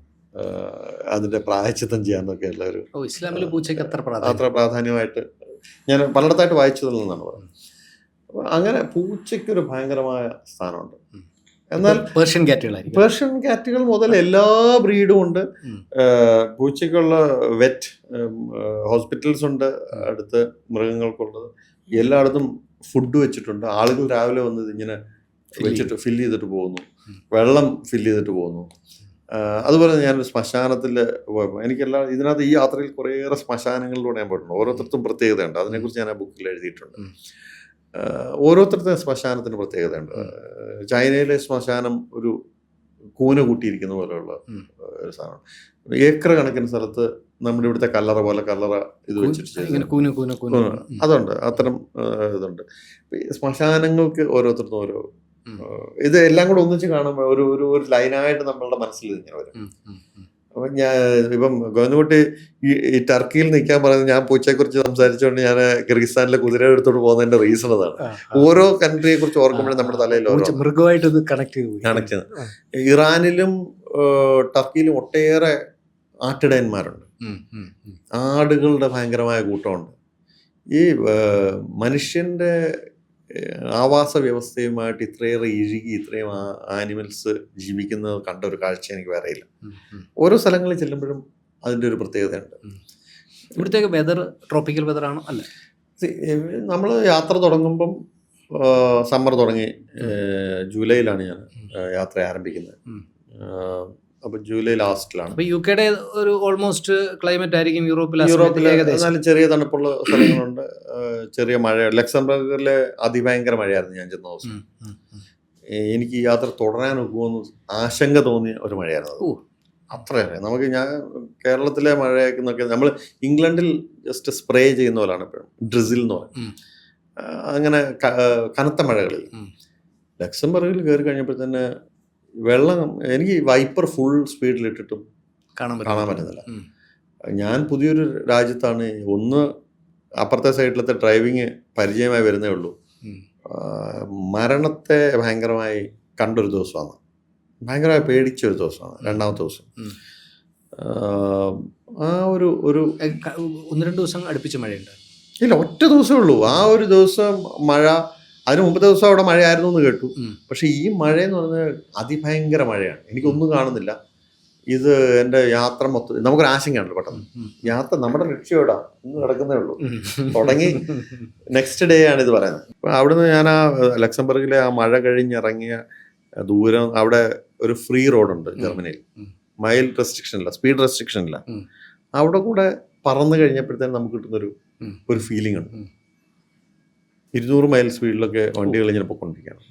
അതിന്റെ പ്രായച്ചിത്തം ചെയ്യാന്നൊക്കെ ഉള്ള ഒരു ഇസ്ലാമിലെ പൂച്ചയ്ക്ക് അത്ര പ്രാധാന്യമായിട്ട് ഞാൻ പലയിടത്തായിട്ട് വായിച്ചതിൽ നിന്നാണ് പറയുന്നത്. അപ്പൊ അങ്ങനെ പൂച്ചയ്ക്കൊരു ഭയങ്കരമായ സ്ഥാനമുണ്ട്. എന്നാൽ പേർഷ്യൻ കാറ്റുകൾ മുതൽ എല്ലാ ബ്രീഡും ഉണ്ട്. പൂച്ചയ്ക്കുള്ള വെറ്റ് ഹോസ്പിറ്റൽസ് ഉണ്ട് അടുത്ത്, മൃഗങ്ങൾക്കുള്ളത്. എല്ലായിടത്തും ഫുഡ് വെച്ചിട്ടുണ്ട്. ആളുകൾ രാവിലെ വന്നത് ഇങ്ങനെ വെച്ചിട്ട് ഫില്ല് ചെയ്തിട്ട് പോകുന്നു, വെള്ളം ഫില്ല് ചെയ്തിട്ട് പോകുന്നു. അതുപോലെ ഞാനൊരു ശ്മശാനത്തിൽ പോയപ്പോൾ ഇതിനകത്ത് ഈ യാത്രയിൽ കുറേയേറെ ശ്മശാനങ്ങളിലൂടെ ഞാൻ പോയിട്ടുണ്ട്. ഓരോരുത്തർക്കും പ്രത്യേകതയുണ്ട്, അതിനെക്കുറിച്ച് ഞാൻ ആ ബുക്കിൽ എഴുതിയിട്ടുണ്ട്. ഓരോരുത്തരുടെ ശ്മശാനത്തിന് പ്രത്യേകതയുണ്ട്. ചൈനയിലെ ശ്മശാനം ഒരു കൂന കൂട്ടിയിരിക്കുന്ന പോലെയുള്ള ഒരു സാധനം. ഏക്കർ കണക്കിന് സ്ഥലത്ത് നമ്മുടെ ഇവിടുത്തെ കല്ലറ പോലെ കല്ലറ ഇത് വെച്ചിട്ട് അതുണ്ട്. അത്തരം ഇതുണ്ട്. ശ്മശാനങ്ങൾക്ക് ഓരോരുത്തർക്കും ഓരോ ഇത് എല്ലാം കൂടെ ഒന്നിച്ച് കാണുമ്പോൾ ഒരു ഒരു ഒരു ലൈനായിട്ട് നമ്മളുടെ മനസ്സിൽ ഇങ്ങനെ വരും. അപ്പം ഞാൻ ഇപ്പം ഗോവിന്ദൻകുട്ടി ഈ ടർക്കിയിൽ നിൽക്കാൻ പറയുന്നത് ഞാൻ പൂച്ചയെക്കുറിച്ച് സംസാരിച്ചുകൊണ്ട് ഞാൻ കിർഗിസ്ഥാനിലെ കുതിര എടുത്തോട്ട് പോകുന്നതിന്റെ റീസൺ അതാണ്. ഓരോ കൺട്രിയെ കുറിച്ച് ഓർക്കുമ്പോഴും നമ്മുടെ തലയിൽ മൃഗമായിട്ട് കണക്ട് ചെയ്യുന്നത്. ഇറാനിലും ടർക്കിയിലും ഒട്ടേറെ ആട്ടിടയന്മാരുണ്ട്. ആടുകളുടെ ഭയങ്കരമായ കൂട്ടമുണ്ട്. ഈ മനുഷ്യന്റെ ആവാസ വ്യവസ്ഥയുമായിട്ട് ഇത്രയേറെ ഇഴുകി ഇത്രയും ആനിമൽസ് ജീവിക്കുന്നത് കണ്ട ഒരു കാഴ്ച എനിക്ക് വേറെ ഇല്ല. ഓരോ സ്ഥലങ്ങളിൽ ചെല്ലുമ്പോഴും അതിൻ്റെ ഒരു പ്രത്യേകതയുണ്ട്. ഇവിടുത്തേക്ക് വെതർ ട്രോപ്പിക്കൽ വെതർ ആണോ? അല്ല, നമ്മൾ യാത്ര തുടങ്ങുമ്പം സമ്മർ തുടങ്ങി ജൂലൈയിലാണ് ഞാൻ യാത്ര ആരംഭിക്കുന്നത്. അപ്പോൾ ജൂലൈ ലാസ്റ്റിലാണ്. UK ഒരു ഓൾമോസ്റ്റ് ക്ലൈമറ്റ് ആയിരിക്കും യൂറോപ്പിൽ. എന്നാലും ചെറിയ തണുപ്പുള്ള സ്ഥലങ്ങളുണ്ട്, ചെറിയ മഴ. ലക്സംബർഗിലെ അതിഭയങ്കര മഴയായിരുന്നു ഞാൻ ചെന്ന ദിവസം. എനിക്ക് ഈ യാത്ര തുടരാൻ ഒക്കുമെന്ന് ആശങ്ക തോന്നിയ ഒരു മഴയായിരുന്നു. അത്രയേറെ നമുക്ക് ഞാൻ കേരളത്തിലെ മഴയൊക്കെ നമ്മൾ ഇംഗ്ലണ്ടിൽ ജസ്റ്റ് സ്പ്രേ ചെയ്യുന്ന പോലെയാണ് എപ്പോഴും, ഡ്രിസിൽ എന്ന് പറയും. അങ്ങനെ കനത്ത മഴകളിൽ. ലക്സംബർഗിൽ കയറി കഴിഞ്ഞപ്പോൾ തന്നെ വെള്ളം എനിക്ക് വൈപ്പർ ഫുൾ സ്പീഡിലിട്ടിട്ടും കാണാൻ പറ്റുന്നില്ല. ഞാൻ പുതിയൊരു രാജ്യത്താണ്, ഒന്ന് അപ്പുറത്തെ സൈഡിലത്തെ ഡ്രൈവിങ് പരിചയമായി വരുന്നേ ഉള്ളൂ. മരണത്തെ ഭയങ്കരമായി കണ്ടൊരു ദിവസമാണ്, ഭയങ്കരമായി പേടിച്ചൊരു ദിവസമാണ് രണ്ടാമത്തെ ദിവസം. ആ ഒരു 1-2 ദിവസം അടുപ്പിച്ച് മഴയുണ്ട്? ഇല്ല, ഒറ്റ ദിവസമേ ഉള്ളൂ. ആ ഒരു ദിവസം മഴ. അതിന് മുമ്പത്തെ ദിവസം അവിടെ മഴയായിരുന്നു എന്ന് കേട്ടു. പക്ഷെ ഈ മഴയെന്ന് പറഞ്ഞാൽ അതിഭയങ്കര മഴയാണ്, എനിക്കൊന്നും കാണുന്നില്ല. ഇത് എൻ്റെ യാത്ര മൊത്തം നമുക്കൊരു ആശങ്കയാണല്ലോ പെട്ടെന്ന്. യാത്ര നമ്മുടെ ലക്ഷ്യം എവിടാ ഇന്ന് കിടക്കുന്നേ ഉള്ളൂ. തുടങ്ങി നെക്സ്റ്റ് ഡേ ആണ് ഇത് പറയുന്നത്. അവിടുന്ന് ഞാൻ ആ ലക്സംബർഗിലെ ആ മഴ കഴിഞ്ഞിറങ്ങിയ ദൂരം, അവിടെ ഒരു ഫ്രീ റോഡുണ്ട് ജർമ്മനിയിൽ, മൈൽ റെസ്ട്രിക്ഷൻ ഇല്ല, സ്പീഡ് റെസ്ട്രിക്ഷൻ ഇല്ല. അവിടെ കൂടെ പറന്ന് കഴിഞ്ഞപ്പോഴത്തേനും നമുക്ക് കിട്ടുന്നൊരു ഫീലിംഗ് ഉണ്ട്. 200 മൈൽ സ്പീഡിലൊക്കെ വണ്ടികൾ ഇങ്ങനെ പൊയ്ക്കൊണ്ടിരിക്കുകയാണ്.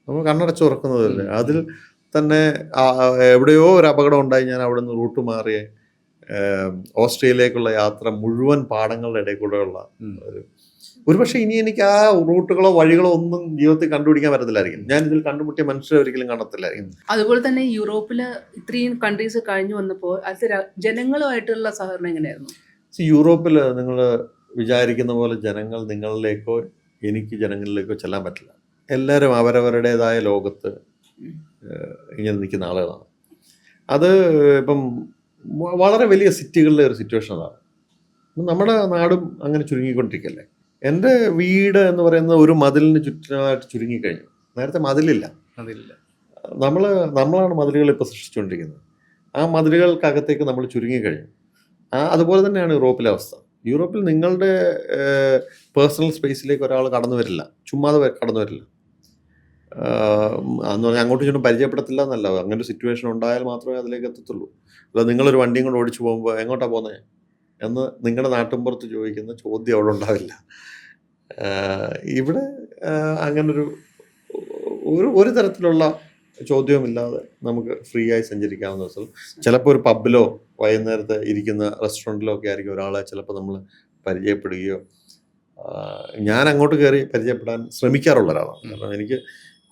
നമ്മൾ കണ്ണടച്ച് തുറക്കുന്നതല്ലേ. അതിൽ തന്നെ എവിടെയോ ഒരു അപകടം ഉണ്ടായി. ഞാൻ അവിടെ നിന്ന് റൂട്ട് മാറിയ ഓസ്ട്രേലിയയിലേക്കുള്ള യാത്ര മുഴുവൻ പാടങ്ങളുടെ ഇടയിൽ കൂടെയുള്ള ഒരുപക്ഷെ ഇനി എനിക്ക് ആ റൂട്ടുകളോ വഴികളോ ഒന്നും ജീവിതത്തിൽ കണ്ടുപിടിക്കാൻ പറ്റത്തില്ലായിരിക്കും. ഞാൻ ഇതിൽ കണ്ടുമുട്ടിയ മനുഷ്യരെ ഒരിക്കലും കാണത്തില്ലായിരിക്കും. അതുപോലെ തന്നെ യൂറോപ്പിൽ ഇത്രയും കൺട്രീസ് കഴിഞ്ഞു വന്നപ്പോൾ അത് ജനങ്ങളുമായിട്ടുള്ള സഹകരണം എങ്ങനെയായിരുന്നു? യൂറോപ്പിൽ നിങ്ങൾ വിചാരിക്കുന്ന പോലെ ജനങ്ങൾ നിങ്ങളിലേക്കോ എനിക്ക് ജനങ്ങളിലേക്കോ ചെല്ലാൻ പറ്റില്ല. എല്ലാവരും അവരവരുടേതായ ലോകത്ത് ഇങ്ങനെ നിൽക്കുന്ന ആളുകളാണ്. അത് ഇപ്പം വളരെ വലിയ സിറ്റികളിലെ ഒരു സിറ്റുവേഷൻ അതാണ്. നമ്മുടെ നാടും അങ്ങനെ ചുരുങ്ങിക്കൊണ്ടിരിക്കല്ലേ. എൻ്റെ വീട് എന്ന് പറയുന്നത് ഒരു മതിലിന് ചുറ്റുമായിട്ട് ചുരുങ്ങിക്കഴിഞ്ഞു. നേരത്തെ മതിലില്ല. നമ്മളാണ് മതിലുകൾ ഇപ്പോൾ സൃഷ്ടിച്ചുകൊണ്ടിരിക്കുന്നത്. ആ മതിലുകൾക്കകത്തേക്ക് നമ്മൾ ചുരുങ്ങിക്കഴിഞ്ഞു. അതുപോലെ തന്നെയാണ് യൂറോപ്പിലെ അവസ്ഥ. യൂറോപ്പിൽ നിങ്ങളുടെ പേഴ്സണൽ സ്പേസിലേക്ക് ഒരാൾ കടന്നു വരില്ല, ചുമ്മാതെ കടന്നു വരില്ല. എന്ന് പറഞ്ഞാൽ അങ്ങോട്ടും ഇങ്ങോട്ടും പരിചയപ്പെടത്തില്ല എന്നല്ല, അങ്ങനെ ഒരു സിറ്റുവേഷൻ ഉണ്ടായാൽ മാത്രമേ അതിലേക്ക് എത്തത്തുള്ളൂ. അല്ല, നിങ്ങളൊരു വണ്ടിയും കൊണ്ട് ഓടിച്ചു പോകുമ്പോൾ എങ്ങോട്ടാണ് പോകുന്നത് എന്ന് നിങ്ങളുടെ നാട്ടിൻപുറത്ത് ചോദിക്കുന്ന ചോദ്യം അവിടെ ഉണ്ടാവില്ല. ഇവിടെ അങ്ങനൊരു ഒരു തരത്തിലുള്ള ചോദ്യവുമില്ലാതെ നമുക്ക് ഫ്രീ ആയി സഞ്ചരിക്കാവുന്ന ദിവസം. ചിലപ്പോൾ ഒരു പബ്ബിലോ വൈകുന്നേരത്തെ ഇരിക്കുന്ന റെസ്റ്റോറൻറ്റിലോ ഒക്കെ ആയിരിക്കും ഒരാളെ ചിലപ്പോൾ നമ്മൾ പരിചയപ്പെടുകയോ. ഞാൻ അങ്ങോട്ട് കയറി പരിചയപ്പെടാൻ ശ്രമിക്കാറുള്ള ഒരാളാണ്. കാരണം എനിക്ക്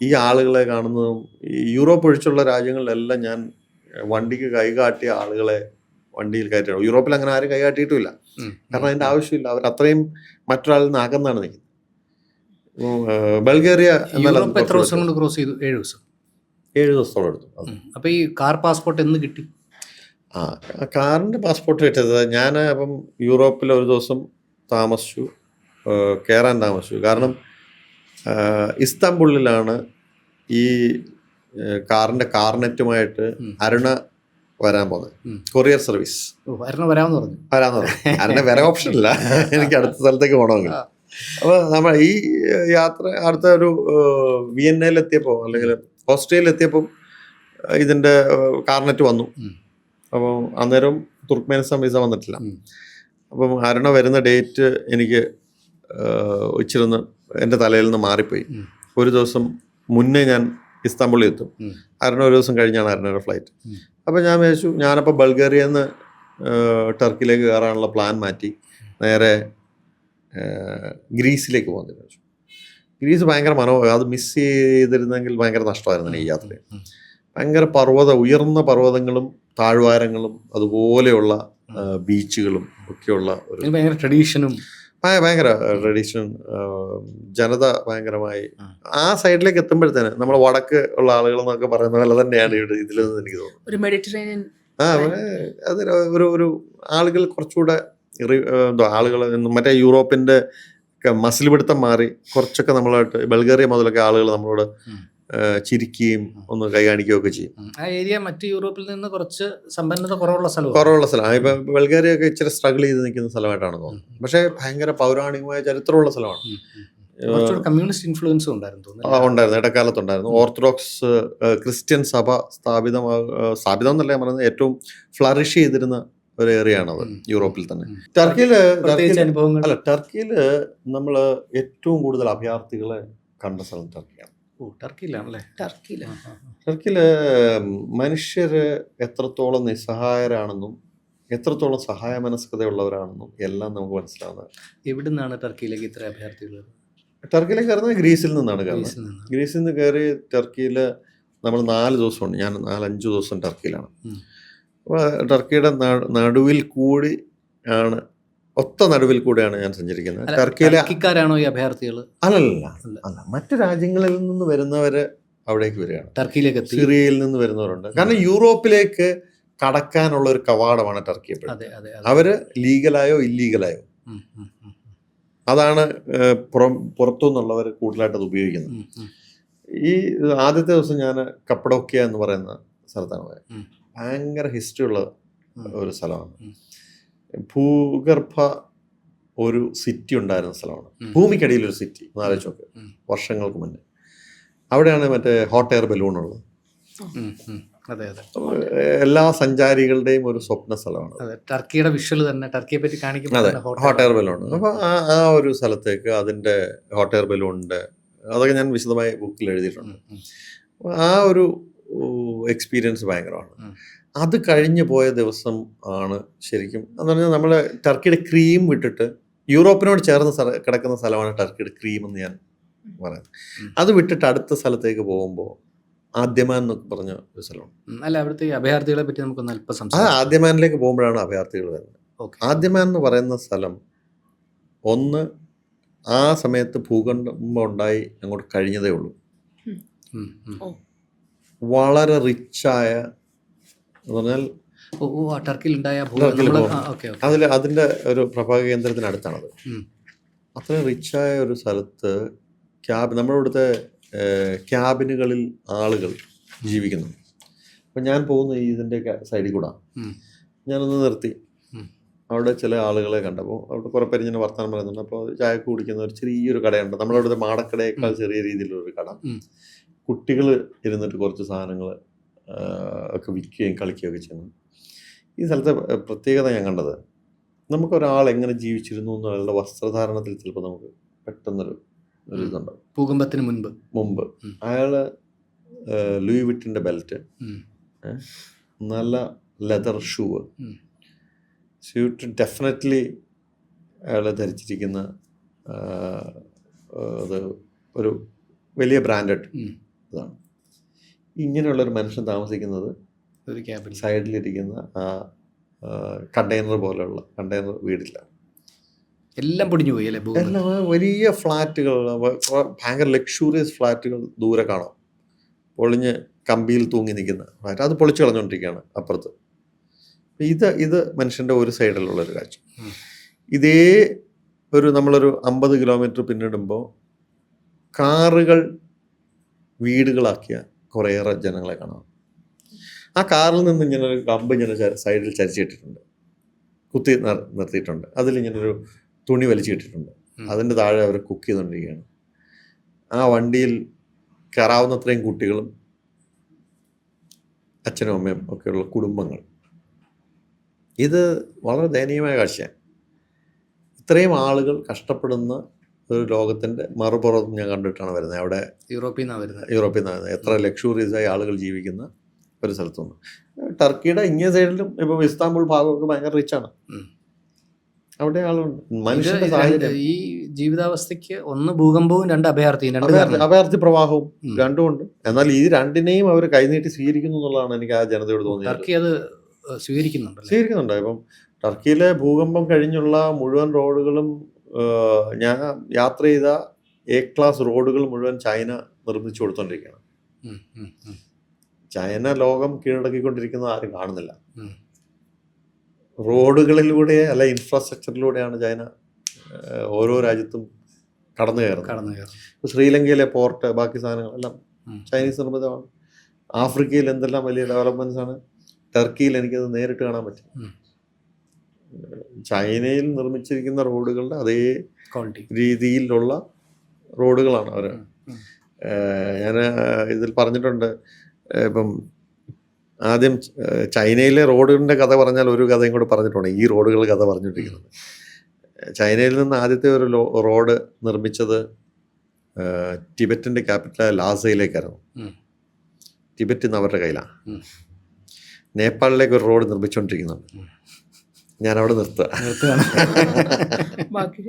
ഈ ആളുകളെ കാണുന്നതും ഈ യൂറോപ്പ് ഒഴിച്ചുള്ള രാജ്യങ്ങളിലെല്ലാം ഞാൻ വണ്ടിക്ക് കൈകാട്ടിയ ആളുകളെ വണ്ടിയിൽ കയറ്റിയാണ്. യൂറോപ്പിൽ അങ്ങനെ ആരും കൈകാട്ടിയിട്ടുമില്ല. കാരണം അതിൻ്റെ ആവശ്യമില്ല. അവർ അത്രയും മറ്റൊരാളിൽ നിന്ന് അകന്നാണ് നിൽക്കുന്നത്. ബൾഗേറിയ എത്ര ദിവസം കൊണ്ട് ക്രോസ് ചെയ്തു? 7 ദിവസം. 7 ദിവസത്തോളം എടുത്തു. അപ്പോൾ ഈ കാർ പാസ്പോർട്ട് എന്ന് കിട്ടി? കാറിൻ്റെ പാസ്പോർട്ട് കിട്ടിയത് ഞാൻ അപ്പം യൂറോപ്പിൽ ഒരു ദിവസം താമസിച്ചു, കയറാൻ താമസിച്ചു. കാരണം ഇസ്താംബുളിലാണ് ഈ കാറിൻ്റെ കാർനെറ്റുമായിട്ട് അരുണ വരാൻ പോകുന്നത്, കൊറിയർ സർവീസ്. വരാമെന്ന് പറഞ്ഞു. അരുണ വേറെ ഓപ്ഷൻ ഇല്ല, എനിക്ക് അടുത്ത സ്ഥലത്തേക്ക് പോകണമെങ്കിൽ. അപ്പോൾ നമ്മൾ ഈ യാത്ര അടുത്ത ഒരു വിയന്നയിലെത്തിയപ്പോൾ അല്ലെങ്കിൽ ഓസ്ട്രേലിയയിലെത്തിയപ്പോൾ ഇതിൻ്റെ കാർനെറ്റ് വന്നു. അപ്പോൾ അന്നേരം തുർക്ക്മേനിസ്ഥാൻ വിസ വന്നിട്ടില്ല. അപ്പം അരുണ വരുന്ന ഡേറ്റ് എനിക്ക് ഇച്ചിരുന്ന് എൻ്റെ തലയിൽ നിന്ന് മാറിപ്പോയി. ഒരു ദിവസം മുന്നേ ഞാൻ ഇസ്താംബുളിൽ എത്തും, അരുണ ഒരു ദിവസം കഴിഞ്ഞാണ് അരുണയുടെ ഫ്ലൈറ്റ്. അപ്പോൾ ഞാൻ വിചാരിച്ചു ഞാനപ്പോൾ ബൾഗേറിയയിൽ നിന്ന് ടർക്കിയിലേക്ക് കയറാനുള്ള പ്ലാൻ മാറ്റി നേരെ ഗ്രീസിലേക്ക് പോകാൻ തീരുമാനിച്ചു. ഗ്രീസ് ഭയങ്കര അത് മിസ് ചെയ്തിരുന്നെങ്കിൽ ഭയങ്കര നഷ്ടമായിരുന്നു ഈ യാത്ര. ഉം. ഭയങ്കര ഉയർന്ന പർവ്വതങ്ങളും താഴ്വാരങ്ങളും അതുപോലെയുള്ള ബീച്ചുകളും ഒക്കെയുള്ള ഒരു ഇതിന് ഭയങ്കര ട്രഡീഷനും ഭയങ്കര ട്രഡീഷൻ, ജനത ഭയങ്കരമായി ആ സൈഡിലേക്ക് എത്തുമ്പോഴത്തേന് നമ്മൾ വടക്ക് ഉള്ള ആളുകൾ എന്നൊക്കെ പറയുന്ന പോലെ തന്നെയാണ് ഇവിടെ ഇതിലെന്ന് എനിക്ക് തോന്നുന്നു. ഒരു മെഡിറ്ററേനിയൻ അത് ഒരു ആളുകൾ കുറച്ചുകൂടെ ആളുകൾ മറ്റേ യൂറോപ്പിന്റെ മസിൽ പിടുത്തം മാറി കുറച്ചൊക്കെ നമ്മളായിട്ട് ബൾഗേറിയ മുതലൊക്കെ ആളുകൾ നമ്മളോട് ചിരിക്കുകയും ഒന്ന് കൈ കാണിക്കുകയും ഒക്കെ ചെയ്യും. ആ ഏരിയ മറ്റ് യൂറോപ്പിൽ നിന്ന് കുറച്ച് സമ്പന്നത കുറവുള്ള സ്ഥലമാണ്. ഇപ്പൊ ബൾഗേറിയ ഒക്കെ ഇച്ചിരി സ്ട്രഗിൾ ചെയ്ത് നിൽക്കുന്ന സ്ഥലമായിട്ടാണ് തോന്നുന്നത്. പക്ഷേ ഭയങ്കര പൗരാണികമായ ചരിത്രമുള്ള സ്ഥലമാണ്. കമ്മ്യൂണിസ്റ്റ് ഇൻഫ്ലുവൻസും ഉണ്ടായിരുന്നു, ഇടക്കാലത്തുണ്ടായിരുന്നു. ഓർത്തഡോക്സ് ക്രിസ്ത്യൻ സഭ സ്ഥാപിതം എന്നല്ല ഞാൻ പറയുന്നത്, ഏറ്റവും ഫ്ലറിഷ് ചെയ്തിരുന്ന ഒരു ഏരിയ ആണത് യൂറോപ്പിൽ തന്നെ. ടർക്കിയില് നമ്മൾ ഏറ്റവും കൂടുതൽ അഭയാർത്ഥികളെ കണ്ട സ്ഥലം ടർക്കിയാണ്. ടർക്കിയില് മനുഷ്യര് എത്രത്തോളം നിസ്സഹായരാണെന്നും എത്രത്തോളം സഹായ മനസ്കതയുള്ളവരാണെന്നും എല്ലാം നമുക്ക് മനസ്സിലാവുന്നത്. എവിടുന്നാണ് ടർക്കിയിലേക്ക് ഇത്ര അഭയാർത്ഥികൾ? ടർക്കിയിലേക്ക് കയറുന്നത് ഗ്രീസിൽ നിന്നാണ് കയറുന്നത്. ഗ്രീസിൽ നിന്ന് കയറി ടർക്കിയിൽ നമ്മൾ 4 ദിവസമുണ്ട്. ഞാൻ 4-5 ദിവസം ടർക്കിയിലാണ്. അപ്പോൾ ടർക്കിയുടെ നടുവിൽ കൂടി ആണ്, ഒത്ത നടുവിൽ കൂടെയാണ് ഞാൻ സഞ്ചരിക്കുന്നത്. ടർക്കിയിലാണോ ഈ അഭയാർത്ഥികൾ? അല്ല, മറ്റു രാജ്യങ്ങളിൽ നിന്ന് വരുന്നവര് അവിടേക്ക് വരികയാണ്. ടർക്കിയിലേക്ക് സിറിയയിൽ നിന്ന് വരുന്നവരുണ്ട്. കാരണം യൂറോപ്പിലേക്ക് കടക്കാനുള്ള ഒരു കവാടമാണ് ടർക്കി. അവര് ലീഗലായോ ഇല്ലീഗലായോ അതാണ് പുറത്തുനിന്നുള്ളവർ കൂടുതലായിട്ട് അത് ഉപയോഗിക്കുന്നത്. ഈ ആദ്യത്തെ ദിവസം ഞാൻ കപ്പഡോക്യ എന്ന് പറയുന്ന സ്ഥലത്താണ് പോയത്. ഭയങ്കര ഹിസ്റ്ററി ഉള്ള ഒരു സ്ഥലമാണ്. ഭൂഗർഭ ഒരു സിറ്റി ഉണ്ടായിരുന്ന സ്ഥലമാണ്. ഭൂമിക്കടിയിൽ ഒരു സിറ്റി, ആലോചിച്ചോക്ക്, വർഷങ്ങൾക്ക് മുന്നേ. അവിടെയാണ് മറ്റേ ഹോട്ട് എയർ ബലൂൺ ഉള്ളത്. എല്ലാ സഞ്ചാരികളുടെയും ഒരു സ്വപ്ന സ്ഥലമാണ്. ടർക്കിയുടെ വിഷ്വൽ തന്നെ ടർക്കിയെ പറ്റി കാണിക്കുന്നത്. അതെ, ഹോട്ട് എയർ ബലൂൺ. അപ്പോൾ ആ ഒരു സ്ഥലത്തേക്ക് അതിൻ്റെ ഹോട്ട് എയർ ബലൂണിൻ്റെ അതൊക്കെ ഞാൻ വിശദമായി ബുക്കിൽ എഴുതിയിട്ടുണ്ട്. ആ ഒരു എക്സ്പീരിയൻസ് ഭയങ്കരമാണ്. അത് കഴിഞ്ഞ് പോയ ദിവസം ആണ് ശരിക്കും എന്ന് പറഞ്ഞാൽ നമ്മൾ ടർക്കിയുടെ ക്രീം വിട്ടിട്ട് യൂറോപ്പിനോട് ചേർന്ന് കിടക്കുന്ന സ്ഥലമാണ് ടർക്കിയുടെ ക്രീം എന്ന് ഞാൻ പറയുന്നത്. അത് വിട്ടിട്ട് അടുത്ത സ്ഥലത്തേക്ക് പോകുമ്പോൾ ആദ്യമാൻ എന്നൊക്കെ പറഞ്ഞ ഒരു സ്ഥലമാണ്. അല്ല, അവിടുത്തെ അഭയാർത്ഥികളെ പറ്റി നമുക്കൊന്ന് അല്പം ആദ്യമാനിലേക്ക് പോകുമ്പോഴാണ് അഭയാർത്ഥികൾ വരുന്നത്. ആദ്യമാൻ എന്ന് പറയുന്ന സ്ഥലം ഒന്ന് ആ സമയത്ത് ഭൂകമ്പം ഉണ്ടായി അങ്ങോട്ട് കഴിഞ്ഞതേ ഉള്ളൂ. വളരെ റിച്ചായ എന്ന് പറഞ്ഞാൽ അതിൻ്റെ ഒരു പ്രഭാക കേന്ദ്രത്തിനടുത്താണത്. അത്രയും റിച്ചായ ഒരു സ്ഥലത്ത് നമ്മുടെ ഇവിടുത്തെ ക്യാബിനുകളിൽ ആളുകൾ ജീവിക്കുന്നു. അപ്പം ഞാൻ പോകുന്ന ഇതിൻ്റെ സൈഡിൽ കൂടെ ഞാനൊന്ന് നിർത്തി. അവിടെ ചില ആളുകളെ കണ്ടപ്പോൾ അവിടെ കുറേ പേര് ഇങ്ങനെ വർത്തമാനം പറയുന്നുണ്ട്. അപ്പോൾ ചായ കുടിക്കുന്ന ഒരു ചെറിയൊരു കടയുണ്ട്. നമ്മളവിടുത്തെ മാടക്കടയേക്കാൾ ചെറിയ രീതിയിലുള്ളൊരു കട. കുട്ടികൾ ഇരുന്നിട്ട് കുറച്ച് സാധനങ്ങൾ ഒക്കെ വിൽക്കുകയും കളിക്കുകയൊക്കെ ചെയ്യുന്നു. ഈ സ്ഥലത്തെ പ്രത്യേകത ഞാൻ കണ്ടത്, നമുക്കൊരാൾ എങ്ങനെ ജീവിച്ചിരുന്നു എന്നുള്ള വസ്ത്രധാരണത്തിൽ ചിലപ്പോൾ നമുക്ക് പെട്ടെന്നൊരു ഇതുണ്ടാവും. ഭൂകമ്പത്തിന് മുമ്പ് അയാള് ലൂയി വിറ്റിൻ്റെ ബെൽറ്റ്, നല്ല ലെതർ ഷൂവ്, സ്യൂട്ട് ഡെഫിനറ്റ്ലി അയാൾ ധരിച്ചിരിക്കുന്ന അത് ഒരു വലിയ ബ്രാൻഡഡ് ഇതാണ്. ഇങ്ങനെയുള്ളൊരു മനുഷ്യൻ താമസിക്കുന്നത് ഒരു ക്യാബിൻ സൈഡിലിരിക്കുന്ന ആ കണ്ടെയ്നർ പോലെയുള്ള കണ്ടെയ്നർ വീടില്ല. എല്ലാം പൊടിഞ്ഞു പോയി അല്ലേ? എല്ലാം വലിയ ഫ്ലാറ്റുകൾ, ഭയങ്കര ലക്ഷൂറിയസ് ഫ്ലാറ്റുകൾ ദൂരെ കാണാം. പൊളിഞ്ഞ് കമ്പിയിൽ തൂങ്ങി നിൽക്കുന്ന ഫ്ലാറ്റ്, അത് പൊളിച്ചു കളഞ്ഞുകൊണ്ടിരിക്കുകയാണ് അപ്പുറത്ത്. ഇത് മനുഷ്യൻ്റെ ഒരു സൈഡിലുള്ളൊരു കാഴ്ച. ഇതേ നമ്മളൊരു 50 കിലോമീറ്റർ പിന്നിടുമ്പോൾ കാറുകൾ വീടുകളാക്കിയ കുറേയേറെ ജനങ്ങളെ കാണാം. ആ കാറിൽ നിന്ന് ഇങ്ങനെ ഒരു കമ്പ് ഇങ്ങനെ സൈഡിൽ ചരിച്ചിട്ടിട്ടുണ്ട്, കുത്തി നിർത്തിയിട്ടുണ്ട്. അതിലിങ്ങനൊരു തുണി വലിച്ചിട്ടിട്ടുണ്ട്. അതിൻ്റെ താഴെ അവർ കുക്ക് ചെയ്തുകൊണ്ടിരിക്കുകയാണ്. ആ വണ്ടിയിൽ കയറാവുന്നത്രയും കുട്ടികളും അച്ഛനും അമ്മയും ഒക്കെയുള്ള കുടുംബങ്ങൾ. ഇത് വളരെ ദയനീയമായ കാഴ്ചയാണ്. ഇത്രയും ആളുകൾ കഷ്ടപ്പെടുന്ന ഒരു ലോകത്തിൻ്റെ മറുപുറം ഞാൻ കണ്ടിട്ടാണ് വരുന്നത്. അവിടെ യൂറോപ്പിൽ നിന്നാണ് വരുന്നത്. എത്ര ലക്ഷൂറിയസായി ആളുകൾ ജീവിക്കുന്ന ഒരു സ്ഥലത്തുനിന്ന്. ടർക്കിയുടെ ഇങ്ങേ സൈഡിലും ഇപ്പോൾ ഇസ്താംബുൾ ഭാഗമൊക്കെ ഭയങ്കര റിച്ചാണ്. അവിടെ ആളുണ്ട്. മനുഷ്യന്റെ സാഹചര്യം, ഈ ജീവിതാവസ്ഥയ്ക്ക് ഒന്ന് ഭൂകമ്പവും രണ്ട് അഭയാർത്ഥിയും രണ്ട് കാരണം. അഭയാർത്ഥി പ്രവാഹവും ഉം. രണ്ടുമുണ്ട്. എന്നാൽ ഈ രണ്ടിനെയും അവർ കൈനീട്ടി സ്വീകരിക്കുന്നു എന്നുള്ളതാണ് എനിക്ക് ആ ജനതയോട് തോന്നിയത്. ടർക്കി അത് സ്വീകരിക്കുന്നുണ്ടല്ലേ? സ്വീകരിക്കുന്നുണ്ട്. ഇപ്പം ടർക്കിയിലെ ഭൂകമ്പം കഴിഞ്ഞുള്ള മുഴുവൻ റോഡുകളും ഞാൻ യാത്ര ചെയ്ത എ ക്ലാസ് റോഡുകൾ മുഴുവൻ ചൈന നിർമ്മിച്ചു കൊടുത്തോണ്ടിരിക്കുകയാണ്. ഉം, ഉം, ഉം, ചൈന ലോകം കീഴടക്കിക്കൊണ്ടിരിക്കുന്നത് ആരും കാണുന്നില്ല. ഉം. റോഡുകളിലൂടെ അല്ല ഇൻഫ്രാസ്ട്രക്ചറിലൂടെയാണ് ചൈന ഓരോ രാജ്യത്തും കടന്നു കയറുന്നത്. കടന്നു കയറും. ഇപ്പൊ ശ്രീലങ്കയിലെ പോർട്ട് ബാക്കി സാധനങ്ങളെല്ലാം ഉം. ചൈനീസ് നിർമ്മിതമാണ്. ആഫ്രിക്കയിൽ എന്തെല്ലാം വലിയ ഡെവലപ്മെന്റ്സ് ആണ്. ടർക്കിയിൽ എനിക്കത് നേരിട്ട് കാണാൻ പറ്റും. ഉം. ചൈനയിൽ നിർമ്മിച്ചിരിക്കുന്ന റോഡുകളുടെ അതേ ക്വാളിറ്റി. രീതിയിലുള്ള റോഡുകളാണ് അവർ. ഉം. ഞാൻ ഇതിൽ പറഞ്ഞിട്ടുണ്ട്. ഇപ്പം ആദ്യം ചൈനയിലെ റോഡിൻ്റെ കഥ പറഞ്ഞാൽ ഒരു കഥയും കൂടെ പറഞ്ഞിട്ടുണ്ട്. ഈ റോഡുകൾ കഥ പറഞ്ഞുകൊണ്ടിരിക്കുന്നത്. ചൈനയിൽ നിന്ന് ആദ്യത്തെ ഒരു റോഡ് നിർമ്മിച്ചത് ടിബറ്റിൻ്റെ ക്യാപിറ്റലായ ലാസയിലേക്കായിരുന്നു. ഉം. ടിബറ്റ് ഇന്ന് അവരുടെ കയ്യിലാണ്. ഉം. നേപ്പാളിലേക്ക് ഒരു റോഡ് നിർമ്മിച്ചുകൊണ്ടിരിക്കുന്നുണ്ട്. ഉം. ഞാൻ അവിടെ നിർത്തുക. നിർത്തുകയാണ്. ബാക്കി